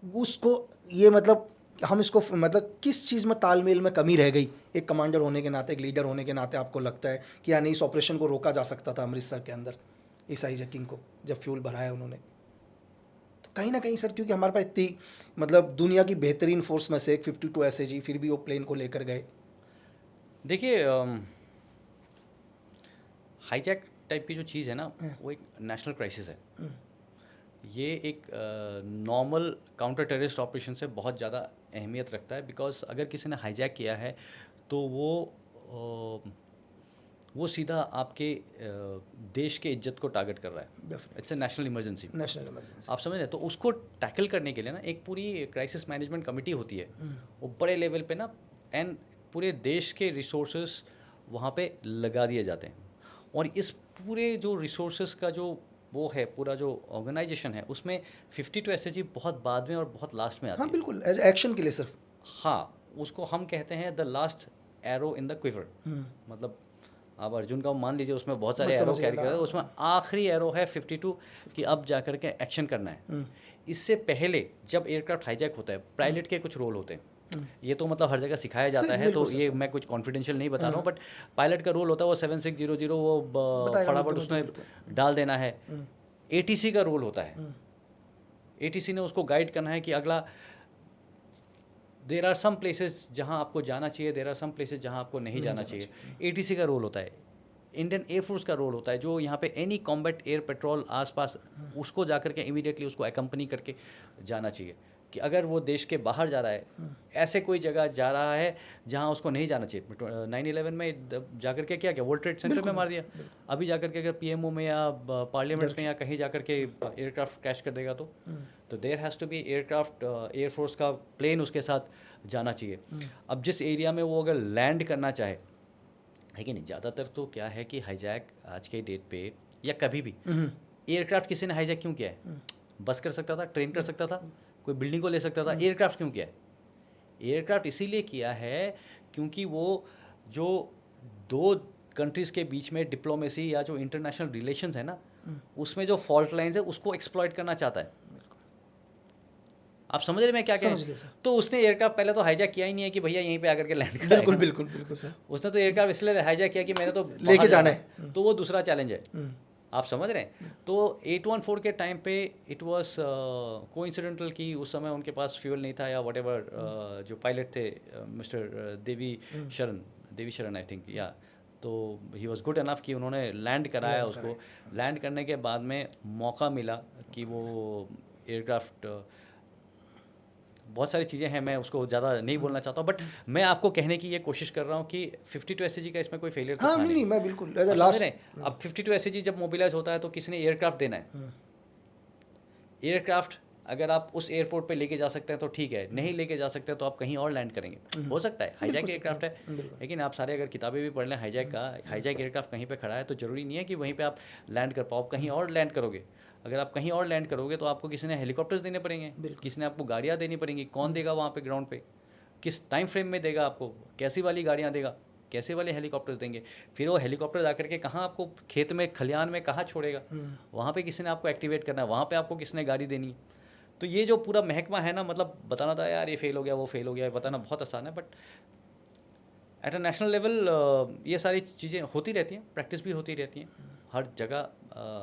उसको ये मतलब हम इसको मतलब किस चीज़ में तालमेल में कमी रह गई? एक कमांडर होने के नाते, एक लीडर होने के नाते आपको लगता है कि यानी इस ऑपरेशन को रोका जा सकता था अमृतसर के अंदर, इस हाईजैकिंग को जब फ्यूल भराया उन्होंने? तो कहीं ना कहीं सर, क्योंकि हमारे पास इतनी मतलब दुनिया की बेहतरीन फोर्स में से एक 52 SAG, फिर भी वो प्लेन को लेकर गए। देखिए, हाईजैक टाइप की जो चीज़ है ना, वो एक नेशनल क्राइसिस है। ये एक नॉर्मल काउंटर टेररिस्ट ऑपरेशन से बहुत ज़्यादा अहमियत रखता है, बिकॉज अगर किसी ने हाईजैक किया है तो वो सीधा आपके देश के इज्जत को टारगेट कर रहा है। It's a national emergency. आप समझ रहे हैं? तो उसको टैकल करने के लिए ना एक पूरी क्राइसिस मैनेजमेंट कमेटी होती है, वो बड़े लेवल पे ना, एंड पूरे देश के रिसोर्सेज वहाँ पे लगा दिए जाते हैं। और इस पूरे जो रिसोर्सेज का जो वो है, पूरा जो ऑर्गेनाइजेशन है, उसमें 52 SAG बहुत बाद में और बहुत लास्ट में आती है। हाँ बिल्कुल, एज एक्शन के लिए सिर्फ। हाँ, उसको हम कहते हैं the last arrow in the quiver. मतलब आप अर्जुन का मान लीजिए, उसमें बहुत सारे एरो कैरी करते हैं, उसमें आखिरी एरो है 52 कि अब जा कर के एक्शन करना है। इससे पहले जब एयरक्राफ्ट हाईजैक होता है, पायलट के कुछ रोल होते हैं। ये तो मतलब हर जगह सिखाया जाता है, तो ये मैं कुछ कॉन्फिडेंशियल नहीं बता रहा हूँ, बट पायलट का रोल होता है वो 7600 वो फटाफट उसमें डाल देना है। ATC का रोल होता है, ATC ने उसको गाइड करना है कि अगला, देर आर सम प्लेसेस जहाँ आपको जाना चाहिए, देर आर सम प्लेसेस जहाँ आपको नहीं जाना चाहिए। ATC का रोल होता है। इंडियन एयरफोर्स का रोल होता है, जो यहाँ पे एनी कॉम्बैट एयर पेट्रोल आसपास, उसको जा करके इमीडिएटली उसको एकम्पनी करके जाना चाहिए कि अगर वो देश के बाहर जा रहा है, ऐसे कोई जगह जा रहा है जहाँ उसको नहीं जाना चाहिए। 9/11 में जाकर के क्या वर्ल्ड ट्रेड सेंटर में मार दिया। अभी जाकर के अगर PMO में या पार्लियामेंट में या कहीं जाकर के एयरक्राफ्ट क्रैश कर देगा तो there has to be aircraft, air force का प्लेन उसके साथ जाना चाहिए। अब जिस एरिया में वो अगर लैंड करना चाहे, है कि नहीं, ज़्यादातर तो क्या है कि हाईजैक आज के डेट पे या कभी भी एयरक्राफ्ट किसी ने हाईजैक क्यों किया है? बस कर सकता था, ट्रेन कर सकता था, कोई बिल्डिंग को ले सकता था। एयरक्राफ्ट क्यों किया है? एयरक्राफ्ट इसीलिए किया है क्योंकि वो जो दो कंट्रीज़ के बीच में डिप्लोमेसी या जो इंटरनेशनल रिलेशंस है ना, उसमें जो फॉल्ट लाइंस है उसको एक्सप्लॉइट करना चाहता है। आप समझ रहे मैं क्या कह रहा हूँ? तो उसने एयरक्राफ्ट पहले तो हाईजैक किया ही नहीं है कि भैया यहीं पे आकर के लैंड करें। बिल्कुल बिल्कुल बिल्कुल सर। उसने तो एयरक्राफ्ट इसलिए हाईजैक किया कि मैंने तो लेके जाना है, तो वो दूसरा चैलेंज है। आप समझ रहे हैं? तो 814 के टाइम पे इट वाज कोइंसिडेंटल कि उस समय उनके पास फ्यूल नहीं था या व्हाटएवर, जो पायलट थे मिस्टर देवी शरण आई थिंक, या तो ही वाज गुड इनफ कि उन्होंने लैंड कराया उसको। लैंड करने के बाद में मौका मिला कि वो एयरक्राफ्ट, बहुत सारी चीज़ें हैं, मैं उसको ज़्यादा नहीं बोलना चाहता हूँ, बट मैं आपको कहने की ये कोशिश कर रहा हूँ कि 52 SAG का इसमें कोई फेलियर तो नहीं, मैं बिल्कुल अब 52 SAG जब मोबिलाइज होता है तो किसी ने एयरक्राफ्ट देना है। एयरक्राफ्ट अगर आप उस एयरपोर्ट पे लेके जा सकते हैं तो ठीक है, नहीं लेके जा सकते तो आप कहीं और लैंड करेंगे। हो सकता है हाईजैक एयरक्राफ्ट है, लेकिन आप सारे अगर किताबें भी पढ़ लें हाईजैक एयरक्राफ्ट कहीं पे खड़ा है तो ज़रूरी नहीं है कि वहीं पे आप लैंड कर पाओ, कहीं और लैंड करोगे। अगर आप कहीं और लैंड करोगे तो आपको किसी ने हेलीकॉप्टर्स देने पड़ेंगे, किसी ने आपको गाड़ियाँ देनी पड़ेंगी। कौन देगा वहाँ पे ग्राउंड पे? किस टाइम फ्रेम में देगा आपको? कैसी वाली गाड़ियाँ देगा? कैसे वाले हेलीकॉप्टर्स देंगे? फिर वो हेलीकॉप्टर आकर के कहाँ आपको खेत में, खलियान में कहाँ छोड़ेगा? वहाँ पे किसी ने आपको एक्टिवेट करना है, वहाँ पे आपको किसी ने गाड़ी देनी है। तो ये जो पूरा महकमा है ना, मतलब बताना था यार ये फेल हो गया, वो फेल हो गया, बताना बहुत आसान है, but at a national level ये सारी चीज़ें होती रहती हैं, प्रैक्टिस भी होती रहती हैं हर जगह।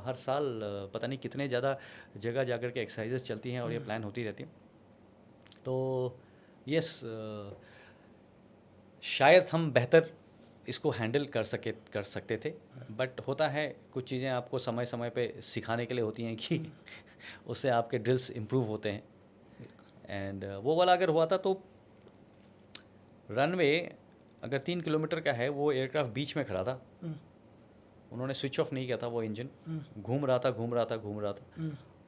हर साल पता नहीं कितने ज़्यादा जगह जाकर के एक्सरसाइजेस चलती हैं और ये प्लान होती रहती हैं। तो यस, शायद हम बेहतर इसको हैंडल कर सकते थे, बट होता है कुछ चीज़ें आपको समय समय पे सिखाने के लिए होती हैं कि उससे आपके ड्रिल्स इम्प्रूव होते हैं। एंड वो वाला अगर हुआ था तो रनवे अगर 3 किलोमीटर का है, वो एयरक्राफ्ट बीच में खड़ा था, उन्होंने स्विच ऑफ नहीं किया था वो इंजन, घूम रहा था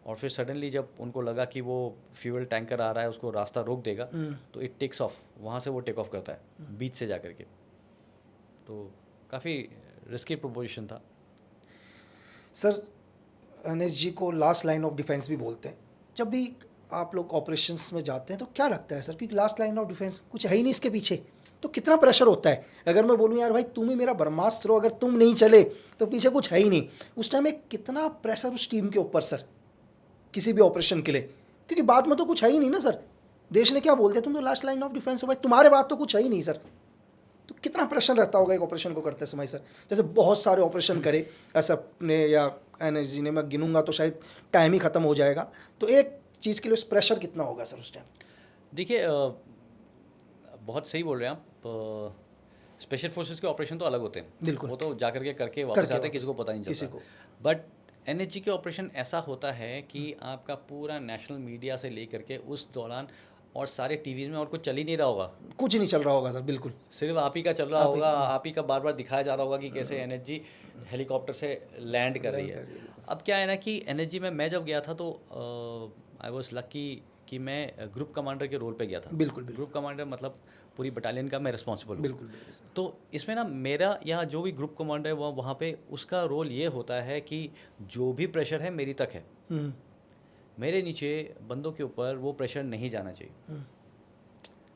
और फिर सडनली जब उनको लगा कि वो फ्यूल टैंकर आ रहा है उसको रास्ता रोक देगा, तो इट टेक्स ऑफ, वहाँ से वो टेक ऑफ करता है बीच से जा कर के। तो काफ़ी रिस्की प्रोपोजिशन था। सर, NSG को लास्ट लाइन ऑफ डिफेंस भी बोलते हैं। जब भी आप लोग ऑपरेशंस में जाते हैं तो क्या लगता है सर, क्योंकि लास्ट लाइन ऑफ डिफेंस कुछ है ही नहीं इसके पीछे, तो कितना प्रेशर होता है? अगर मैं बोलूँ यार भाई तुम ही मेरा ब्रह्मास्त्र हो, अगर तुम नहीं चले तो पीछे कुछ है ही नहीं, उस टाइम में कितना प्रेशर उस टीम के ऊपर सर, किसी भी ऑपरेशन के लिए? क्योंकि बाद में तो कुछ है ही नहीं ना सर, देश ने क्या बोलते हैं, तुम तो लास्ट लाइन ऑफ डिफेंस हो भाई, तुम्हारे बाद तो कुछ है ही नहीं सर। तो कितना प्रेशर रहता होगा एक ऑपरेशन को करते समय सर? जैसे बहुत सारे ऑपरेशन करे एसएफ ने या NSG ने, मैं गिनूंगा तो शायद टाइम ही ख़त्म हो जाएगा, तो एक चीज़ के लिए उस प्रेशर कितना होगा सर उस टाइम? देखिए, बहुत सही बोल रहे हैं आप। स्पेशल फोर्सेस के ऑपरेशन तो अलग होते हैं, बिल्कुल। वो तो जा करके करके वापस आते हैं, किसी को पता नहीं किसी चलता। को। बट NSG के ऑपरेशन ऐसा होता है कि आपका पूरा नेशनल मीडिया से लेकर के उस दौरान और सारे टीवीज़ में और कुछ चल ही नहीं रहा होगा, कुछ नहीं चल रहा होगा सर, बिल्कुल। सिर्फ आप ही का चल रहा होगा, आप ही का बार बार दिखाया जा रहा होगा कि कैसे NSG हेलीकॉप्टर से लैंड कर रही है। अब क्या है ना कि NSG में मैं जब गया था तो आई वॉज लकी कि मैं ग्रुप कमांडर के रोल पे गया था। बिल्कुल ग्रुप कमांडर मतलब पूरी बटालियन का मैं रिस्पॉन्सिबल हूँ। बिल्कुल। तो इसमें ना मेरा या जो भी ग्रुप कमांडर है वहाँ पे उसका रोल ये होता है कि जो भी प्रेशर है मेरी तक है, मेरे नीचे बंदों के ऊपर वो प्रेशर नहीं जाना चाहिए,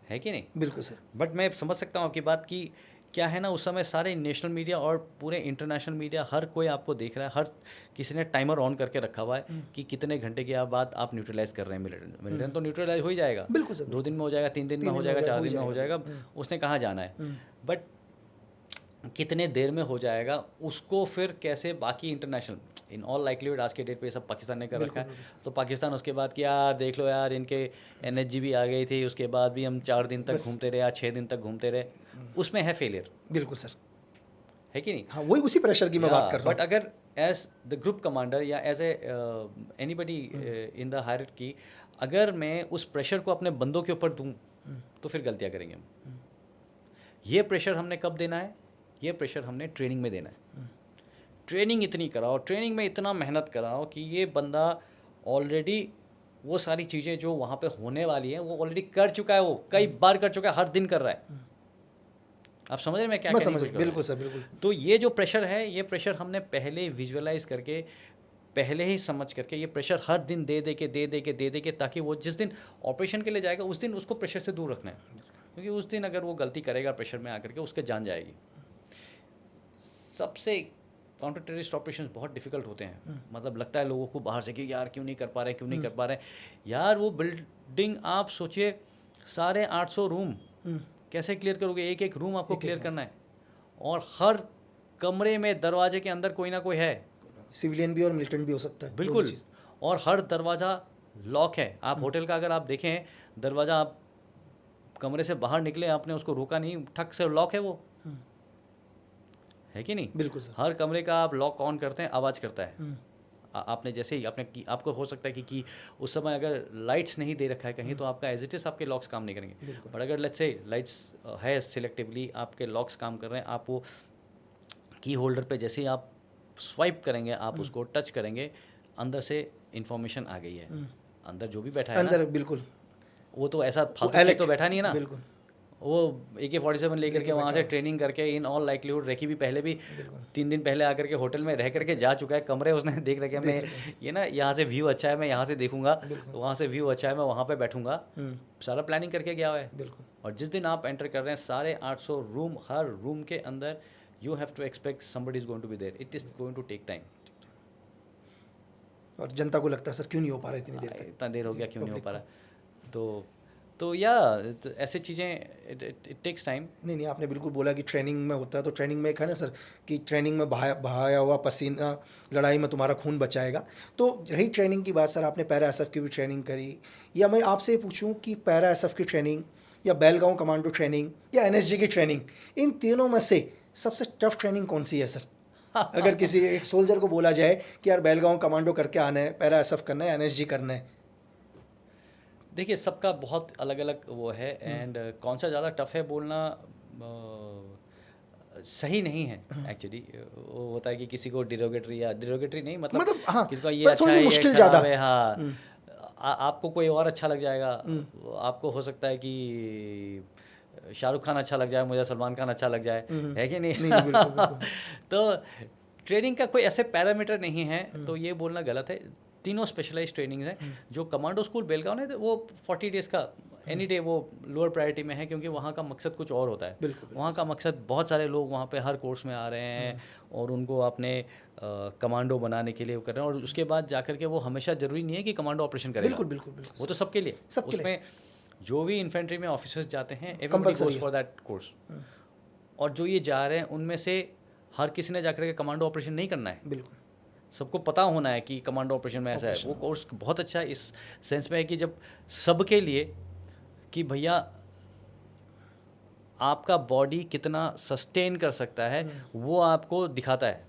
है कि नहीं? बिल्कुल सर। बट मैं समझ सकता हूँ आपकी बात कि क्या है ना, उस समय सारे नेशनल मीडिया और पूरे इंटरनेशनल मीडिया हर कोई आपको देख रहा है, हर किसी ने टाइमर ऑन करके रखा हुआ है कि कितने घंटे के बाद आप न्यूट्रलाइज कर रहे हैं मिलिटेंट। तो न्यूट्रलाइज हो ही जाएगा, बिल्कुल सर। 2 दिन में हो जाएगा, 3 दिन में हो जाएगा, 4 दिन में हो जाएगा, उसने कहाँ जाना है। बट कितने देर में हो जाएगा उसको फिर कैसे बाकी इंटरनेशनल, इन ऑल लाइकलीहुड आज के डेट पे सब पाकिस्तान ने कर रखा है, तो पाकिस्तान उसके बाद कि यार देख लो यार इनके NSG भी आ गई थी, उसके बाद भी हम 4 दिन तक घूमते रहे या 6 दिन तक घूमते रहे, उसमें है फेलियर। बिल्कुल सर, है कि नहीं? हाँ, वही उसी प्रेशर की मैं बात कर रहा हूँ। बट अगर एज द ग्रुप कमांडर या as a anybody in the hierarchy, अगर मैं उस प्रेशर को अपने बंदों के ऊपर दूं तो फिर गलतियां करेंगे हम। ये प्रेशर हमने कब देना है? ये प्रेशर हमने ट्रेनिंग में देना है। ट्रेनिंग इतनी कराओ, ट्रेनिंग में इतना मेहनत कराओ कि ये बंदा ऑलरेडी वो सारी चीज़ें जो वहाँ पे होने वाली हैं वो ऑलरेडी कर चुका है, वो कई बार कर चुका है, हर दिन कर रहा है। आप समझ रहे हैं मैं क्या कहने की कोशिश कर रहा हूं? बिल्कुल सर, बिल्कुल। तो ये जो प्रेशर है, ये प्रेशर हमने पहले ही विजुअलाइज करके, पहले ही समझ करके ये प्रेशर हर दिन दे दे के ताकि वो जिस दिन ऑपरेशन के लिए जाएगा उस दिन उसको प्रेशर से दूर रखना है, क्योंकि उस दिन अगर वो गलती करेगा प्रेशर में आकर के उसके जान जाएगी। सबसे काउंटर टेररिस्ट ऑपरेशन बहुत डिफिकल्ट होते हैं, मतलब लगता है लोगों को बाहर से कि यार क्यों नहीं कर पा रहे यार वो बिल्डिंग आप सोचिए, साढ़े 800 रूम कैसे क्लियर करोगे? एक एक रूम आपको क्लियर करना है और हर कमरे में दरवाजे के अंदर कोई ना कोई है, सिविलियन भी और मिलिटेंट भी हो सकता है। बिल्कुल, और हर दरवाज़ा लॉक है। आप होटल का अगर आप देखें दरवाज़ा, आप कमरे से बाहर निकले आपने उसको रोका नहीं, ठक से लॉक है वो, है कि नहीं? बिल्कुल सर। हर कमरे का आप लॉक ऑन करते हैं आवाज़ करता है। आपने जैसे ही आपको हो सकता है कि उस समय अगर लाइट्स नहीं दे रखा है कहीं तो आपका एज इट इज़ आपके लॉक्स काम नहीं करेंगे। बट अगर लेट्स से लाइट्स है, सिलेक्टिवली आपके लॉक्स काम कर रहे हैं, आप वो की होल्डर पे जैसे ही आप स्वाइप करेंगे, आप उसको टच करेंगे, अंदर से इंफॉर्मेशन आ गई है। अंदर जो भी बैठा है अंदर ना, बिल्कुल वो तो ऐसा फालतू चीज़ तो बैठा नहीं है ना, बिल्कुल। वो AK-47 लेकर के वहाँ से ट्रेनिंग करके इन ऑल लाइकलीहुड रेकी भी पहले भी 3 दिन पहले आकर के होटल में रह करके जा चुका है, कमरे उसने देख रखे हैं, मैं ये ना यहाँ से व्यू अच्छा है मैं यहाँ से देखूंगा, वहाँ से व्यू अच्छा है मैं वहाँ पे बैठूंगा, सारा प्लानिंग करके गया हुआ है। बिल्कुल। और जिस दिन आप एंटर कर रहे हैं 850 रूम, हर रूम के अंदर you have to expect somebody is going to be there, it is going to take time. जनता को लगता है सर क्यों नहीं हो पा रहा इतनी देर तक, इतना देर हो गया क्यों नहीं हो पा रहा, तो तो या ऐसे चीज़ें इट टेक्स टाइम। नहीं, आपने बिल्कुल बोला कि ट्रेनिंग में होता है, तो ट्रेनिंग में एक है ना सर कि ट्रेनिंग में बहाया हुआ पसीना लड़ाई में तुम्हारा खून बचाएगा। तो रही ट्रेनिंग की बात सर, आपने पैरा एसएफ की भी ट्रेनिंग करी, या मैं आपसे पूछूं कि पैरा एसएफ की ट्रेनिंग या बेलगांव कमांडो ट्रेनिंग या एनएसजी की ट्रेनिंग, इन तीनों में से सबसे टफ ट्रेनिंग कौन सी है सर? अगर किसी एक सोल्जर को बोला जाए कि यार बेलगांव कमांडो करके आना है, पैरा एसएफ करना है, एनएसजी करना है। देखिए सबका बहुत अलग अलग वो है, एंड कौन सा ज़्यादा टफ है बोलना सही नहीं है एक्चुअली। वो होता है कि किसी को डिरोगेटरी नहीं, मतलब हाँ, किसी को ये बस अच्छा थोड़ी है, सी ये मुश्किल खराब ज़्यादा। है, हाँ। आपको कोई और अच्छा लग जाएगा, आपको हो सकता है कि शाहरुख खान अच्छा लग जाए, मुझे सलमान खान अच्छा लग जाए, है कि नहीं? नहीं, बिल्कुल बिल्कुल। तो ट्रेनिंग का कोई ऐसे पैरामीटर नहीं है, तो ये बोलना गलत है। तीनों स्पेशलाइज ट्रेनिंग है। जो कमांडो स्कूल बेलगांव ने, वो 40 डेज़ का एनी डे वो लोअर प्रायोरिटी में है, क्योंकि वहाँ का मकसद कुछ और होता है। बिल्कुल। वहाँ का मकसद, बहुत सारे लोग वहाँ पे हर कोर्स में आ रहे हैं और उनको अपने कमांडो बनाने के लिए वो कर रहे हैं, और उसके बाद जाकर के वो हमेशा ज़रूरी नहीं है कि कमांडो ऑपरेशन करेगा। बिल्कुल बिल्कुल बिल्कुल। वो तो सबके लिए, सबके लिए। उसमें जो भी इन्फेंट्री में ऑफिसर्स जाते हैं, everybody goes for that course. और जो ये जा रहे हैं उनमें से हर किसी ने जाकर के कमांडो ऑपरेशन नहीं करना है। बिल्कुल सबको पता होना है कि कमांडो ऑपरेशन में ऐसा है। वो कोर्स बहुत अच्छा है इस सेंस में है कि जब सबके लिए, कि भैया आपका बॉडी कितना सस्टेन कर सकता है, वो आपको दिखाता है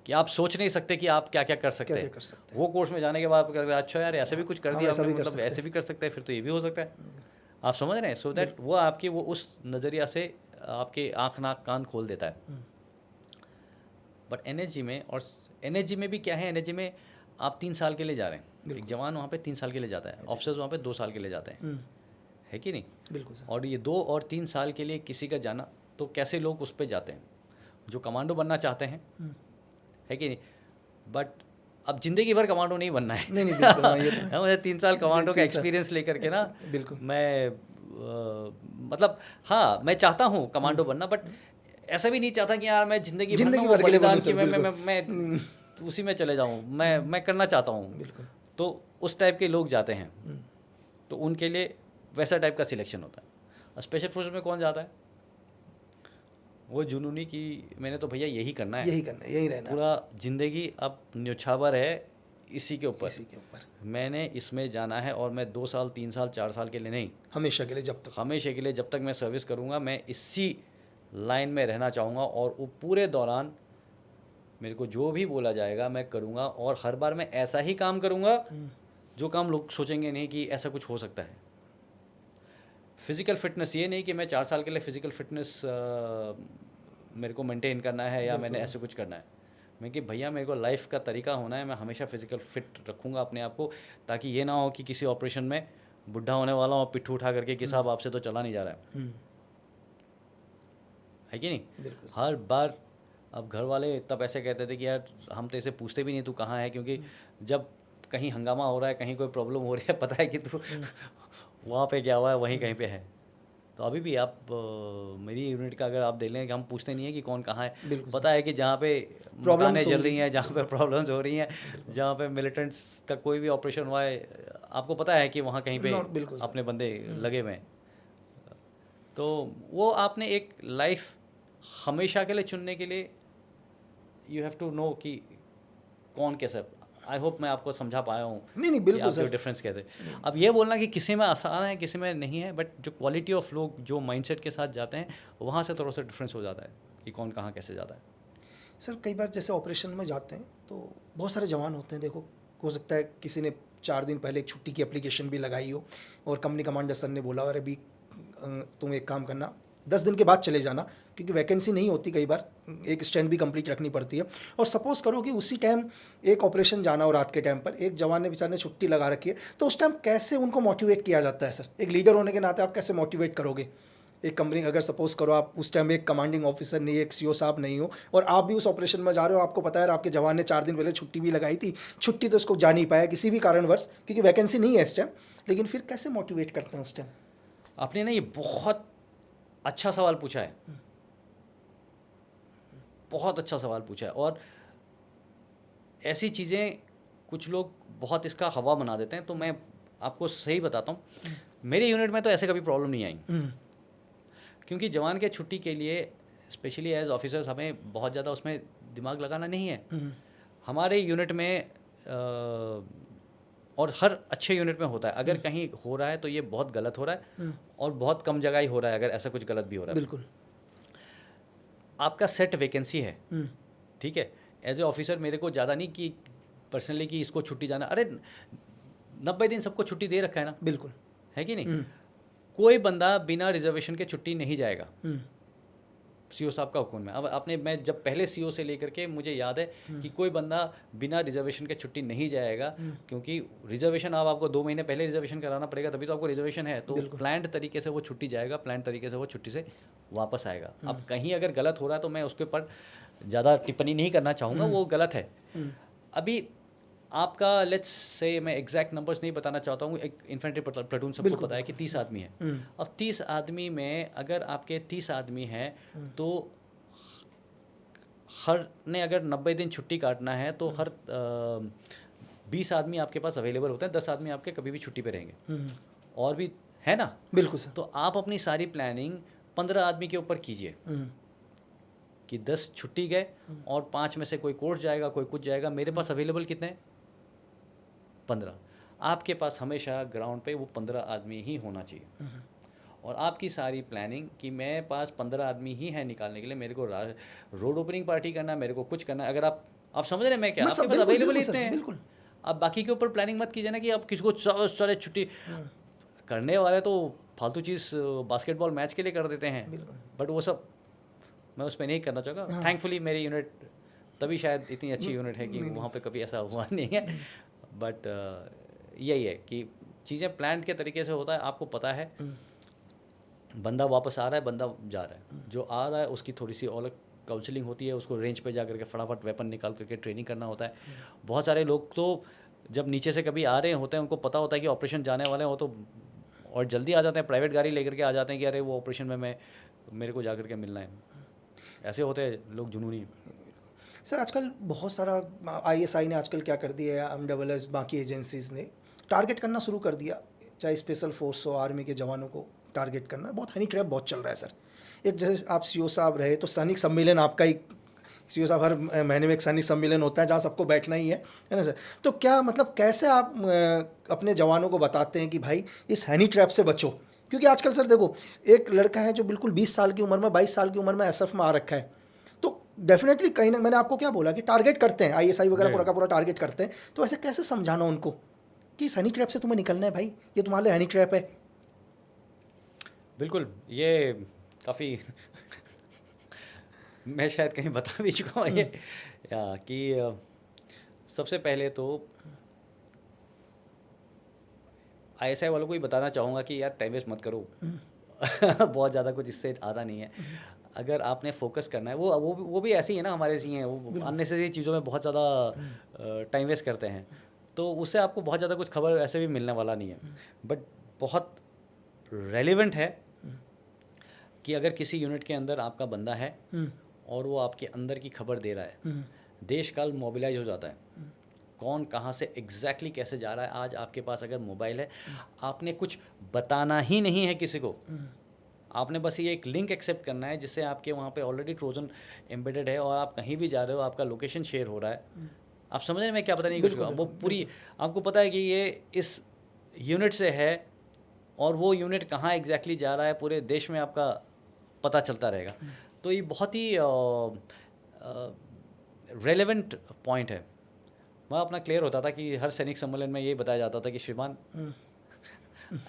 कि आप सोच नहीं सकते कि आप क्या क्या कर सकते हैं। वो कोर्स में जाने के बाद आपको लगता है अच्छा यार ऐसे भी कुछ कर दिया आपने, मतलब ऐसे भी कर सकते हैं, फिर तो ये भी हो सकता है। आप समझ रहे हैं? सो दैट वो आपकी वो उस नज़रिया से आपके आँख नाक कान खोल देता है। बट एनएसजी में, और एनएसजी में भी क्या है, एनएसजी में आप 3 साल के लिए जा रहे हैं। एक जवान वहाँ पे 3 साल के लिए जाता है, ऑफिसर्स वहाँ पे 2 साल के लिए जाते हैं, है कि नहीं? बिल्कुल सर। और ये 2 और 3 साल के लिए किसी का जाना, तो कैसे लोग उस पर जाते हैं जो कमांडो बनना चाहते हैं, है कि नहीं? बट अब जिंदगी भर कमांडो नहीं बनना है। नहीं बिल्कुल, हाँ, ये तो है। मुझे 3 साल कमांडो का एक्सपीरियंस लेकर के ना, बिल्कुल मैं मतलब हाँ मैं चाहता हूँ कमांडो बनना, बट ऐसा भी नहीं चाहता कि यार मैं जिंदगी भर के लिए बनूं, कि मैं उसी में चले जाऊँ। मैं करना चाहता हूँ। बिल्कुल। तो उस टाइप के लोग जाते हैं, तो उनके लिए वैसा टाइप का सिलेक्शन होता है। स्पेशल फोर्सेस में कौन जाता है? वो जुनूनी की मैंने तो भैया यही करना है, यही करना है, यही रहना है, पूरा ज़िंदगी अब न्योछावर है इसी के ऊपर। मैंने इसमें जाना है, और मैं 2 साल 3 साल 4 साल के लिए नहीं, हमेशा के लिए, जब तक मैं सर्विस करूँगा, मैं इसी लाइन में रहना चाहूँगा। और वो पूरे दौरान मेरे को जो भी बोला जाएगा मैं करूँगा, और हर बार मैं ऐसा ही काम करूँगा जो काम लोग सोचेंगे नहीं कि ऐसा कुछ हो सकता है। फिज़िकल फिटनेस ये नहीं कि मैं 4 साल के लिए फ़िज़िकल फिटनेस मेरे को मेंटेन करना है या मैंने ऐसे कुछ करना है। मैं कि भैया मेरे को लाइफ का तरीका होना है, मैं हमेशा फ़िज़िकल फिट रखूँगा अपने आप को, ताकि ये ना हो कि किसी ऑपरेशन में बुढ़ा होने वाला हूँ और पिट्ठू उठा करके कि साहब आपसे तो चला नहीं जा रहा है कि नहीं? हर बार अब घर वाले तब ऐसे कहते थे कि यार हम तो ऐसे पूछते भी नहीं तू कहाँ है, क्योंकि जब कहीं हंगामा हो रहा है, कहीं कोई प्रॉब्लम हो रही है, पता है कि तू वहाँ पे क्या हुआ है, वहीं कहीं पे है। तो अभी भी आप मेरी यूनिट का अगर आप देख लें कि हम पूछते नहीं है कि कौन कहाँ है, पता है कि जहाँ पे प्रॉब्लम्स चल रही हैं, जहाँ पे प्रॉब्लम्स हो रही हैं, जहाँ पे मिलिटेंट्स का कोई भी ऑपरेशन हुआ है, आपको पता है कि वहाँ कहीं पे अपने बंदे लगे हुए हैं। तो वो आपने एक लाइफ हमेशा के लिए चुनने के लिए यू हैव टू नो कि कौन कैसा। आई होप मैं आपको समझा पाया हूँ। नहीं बिल्कुल सर। डिफरेंस कैसे, अब ये बोलना कि किसी में आसान है किसी में नहीं है, बट जो क्वालिटी ऑफ लोग जो माइंडसेट के साथ जाते हैं वहाँ से थोड़ा सा डिफरेंस हो जाता है कि कौन कहाँ कैसे जाता है। सर कई बार जैसे ऑपरेशन में जाते हैं तो बहुत सारे जवान होते हैं, देखो हो सकता है किसी ने 4 दिन पहले एक छुट्टी की एप्लीकेशन भी लगाई हो और कंपनी कमांडर सर ने बोला और अभी तुम एक काम करना 10 दिन के बाद चले जाना, क्योंकि वैकेंसी नहीं होती, कई बार एक स्ट्रेंथ भी कंप्लीट रखनी पड़ती है। और सपोज़ करो कि उसी टाइम एक ऑपरेशन जाना हो, रात के टाइम पर एक जवान ने बेचारे ने छुट्टी लगा रखी है, तो उस टाइम कैसे उनको मोटिवेट किया जाता है सर? एक लीडर होने के नाते आप कैसे मोटिवेट करोगे एक कंपनी? अगर सपोज़ करो आप उस टाइम एक कमांडिंग ऑफिसर नहीं, एक CO साहब नहीं हो और आप भी उस ऑपरेशन में जा रहे हो, आपको पता है आपके जवान ने 4 दिन पहले छुट्टी भी लगाई थी, छुट्टी तो उसको जा नहीं पाया किसी भी कारणवश क्योंकि वैकेंसी नहीं है इस टाइम, लेकिन फिर कैसे मोटिवेट करते हैं उस टाइम? आपने ना ये बहुत अच्छा सवाल पूछा है, बहुत अच्छा सवाल पूछा है। और ऐसी चीज़ें कुछ लोग बहुत इसका हवा बना देते हैं, तो मैं आपको सही बताता हूँ। मेरे यूनिट में तो ऐसे कभी प्रॉब्लम नहीं आई, क्योंकि जवान के छुट्टी के लिए स्पेशली एज ऑफिसर्स हमें बहुत ज़्यादा उसमें दिमाग लगाना नहीं है। हमारे यूनिट में और हर अच्छे यूनिट में होता है, अगर कहीं हो रहा है तो ये बहुत गलत हो रहा है और बहुत कम जगह ही हो रहा है अगर ऐसा कुछ गलत भी हो रहा है। बिल्कुल। आपका सेट वैकेंसी है, ठीक है, एज ए ऑफिसर मेरे को ज़्यादा नहीं कि पर्सनली कि इसको छुट्टी जाना, अरे 90 दिन सबको छुट्टी दे रखा है ना, बिल्कुल। है कि नहीं। कोई बंदा बिना रिजर्वेशन के छुट्टी नहीं जाएगा, सीओ साहब का हुक्म है। अब आपने, मैं जब पहले सीओ से लेकर के मुझे याद है कि कोई बंदा बिना रिजर्वेशन के छुट्टी नहीं जाएगा, क्योंकि रिजर्वेशन आपको 2 महीने पहले रिजर्वेशन कराना पड़ेगा, तभी तो आपको रिजर्वेशन है। तो प्लान्ड तरीके से वो छुट्टी जाएगा, प्लान्ड तरीके से वो छुट्टी से वापस आएगा। अब कहीं अगर गलत हो रहा है तो मैं उसके ऊपर ज़्यादा टिप्पणी नहीं करना चाहूँगा, वो गलत है। अभी आपका लेट्स से, मैं एग्जैक्ट नंबर्स नहीं बताना चाहता हूँ, एक इन्फेंट्री प्लाटून सबको पता है कि 30 आदमी है। अब 30 आदमी में अगर आपके 30 आदमी हैं तो हर ने अगर 90 दिन छुट्टी काटना है तो हर 20 आदमी आपके पास अवेलेबल होते हैं, 10 आदमी आपके कभी भी छुट्टी पे रहेंगे, और भी है ना। बिल्कुल सर। तो आप अपनी सारी प्लानिंग 15 आदमी के ऊपर कीजिए कि 10 छुट्टी गए और 5 में से कोई कोर्स जाएगा, कोई कुछ जाएगा। मेरे पास अवेलेबल कितने हैं? 15। आपके पास हमेशा ग्राउंड पे वो 15 आदमी ही होना चाहिए, और आपकी सारी प्लानिंग कि मेरे पास 15 आदमी ही है निकालने के लिए, मेरे को रोड ओपनिंग पार्टी करना, मेरे को कुछ करना। अगर आप समझ रहे हैं मैं क्या, आपके पास अवेलेबल इतने हैं, बिल्कुल। आप बाकी के ऊपर प्लानिंग मत कीजिए ना कि आप किसी को सारे छुट्टी करने वाले तो फालतू चीज़ बास्केटबॉल मैच के लिए कर देते हैं, बट वो सब मैं उस पर नहीं करना चाहूँगा। थैंकफुली मेरी यूनिट तभी शायद इतनी अच्छी यूनिट है कि वहाँ पे कभी ऐसा हुआ नहीं है। बट यही है कि चीज़ें प्लान के तरीके से होता है, आपको पता है बंदा वापस आ रहा है, बंदा जा रहा है, जो आ रहा है उसकी थोड़ी सी अलग काउंसलिंग होती है, उसको रेंज पे जा करके फटाफट वेपन निकाल करके ट्रेनिंग करना होता है। बहुत सारे लोग तो जब नीचे से कभी आ रहे होते हैं, उनको पता होता है कि ऑपरेशन जाने वाले हैं, वो तो और जल्दी आ जाते हैं, प्राइवेट गाड़ी लेकर के आ जाते हैं कि अरे वो ऑपरेशन में मेरे को जा करके मिलना है। ऐसे होते हैं लोग जुनूनी। सर आजकल बहुत सारा ISI ने आजकल क्या कर दिया है, MSS बाकी एजेंसीज़ ने टारगेट करना शुरू कर दिया, चाहे स्पेशल फोर्स हो, आर्मी के जवानों को टारगेट करना। बहुत हनी ट्रैप बहुत चल रहा है सर। एक जैसे आप सीओ साहब रहे तो सैनिक सम्मेलन आपका ही, सीओ साहब हर महीने में एक सैनिक सम्मेलन होता है जहाँ सबको बैठना ही है ना सर। तो क्या मतलब कैसे आप अपने जवानों को बताते हैं कि भाई इस हनी ट्रैप से बचो? क्योंकि आजकल सर देखो, एक लड़का है जो बिल्कुल 20 साल की उम्र में, 22 साल की उम्र में SF में आ रखा है, तो डेफिनेटली कहीं ना, मैंने आपको क्या बोला कि टारगेट करते हैं, ISI वगैरह पूरा का पूरा टारगेट करते हैं। तो ऐसे कैसे समझाना उनको कि इस हनी ट्रैप से तुम्हें निकलना है भाई, ये तुम्हारे लिए हनी ट्रैप है? बिल्कुल, ये काफ़ी मैं शायद कहीं बता भी चुका हूँ ये कि सबसे पहले तो ISI वालों को ही बताना चाहूँगा कि यार टाइम वेस्ट मत करो। बहुत ज़्यादा कुछ इससे आता नहीं है। अगर आपने फोकस करना है, वो भी ऐसे ही है ना, हमारे ऐसी हैं, वो अननेसेसरी चीज़ों में बहुत ज़्यादा टाइम वेस्ट करते हैं, तो उससे आपको बहुत ज़्यादा कुछ खबर ऐसे भी मिलने वाला नहीं है। बट बहुत रेलिवेंट है कि अगर किसी यूनिट के अंदर आपका बंदा है और वो आपके अंदर की खबर दे रहा है, देश काल मोबिलाइज हो जाता है, कौन कहाँ से एग्जैक्टली कैसे जा रहा है। आज आपके पास अगर मोबाइल है, आपने कुछ बताना ही नहीं है किसी को, आपने बस ये एक लिंक एक्सेप्ट करना है जिससे आपके वहाँ पे ऑलरेडी ट्रोजन एम्बेडेड है और आप कहीं भी जा रहे हो, आपका लोकेशन शेयर हो रहा है। आप समझ रहे हैं मैं क्या पता नहीं कुछ, वो पूरी आपको पता है कि ये इस यूनिट से है और वो यूनिट कहाँ एग्जैक्टली जा रहा है, पूरे देश में आपका पता चलता रहेगा। तो ये बहुत ही रेलेवेंट पॉइंट है। मैं अपना क्लियर होता था कि हर सैनिक सम्मेलन में ये बताया जाता था कि श्रीमान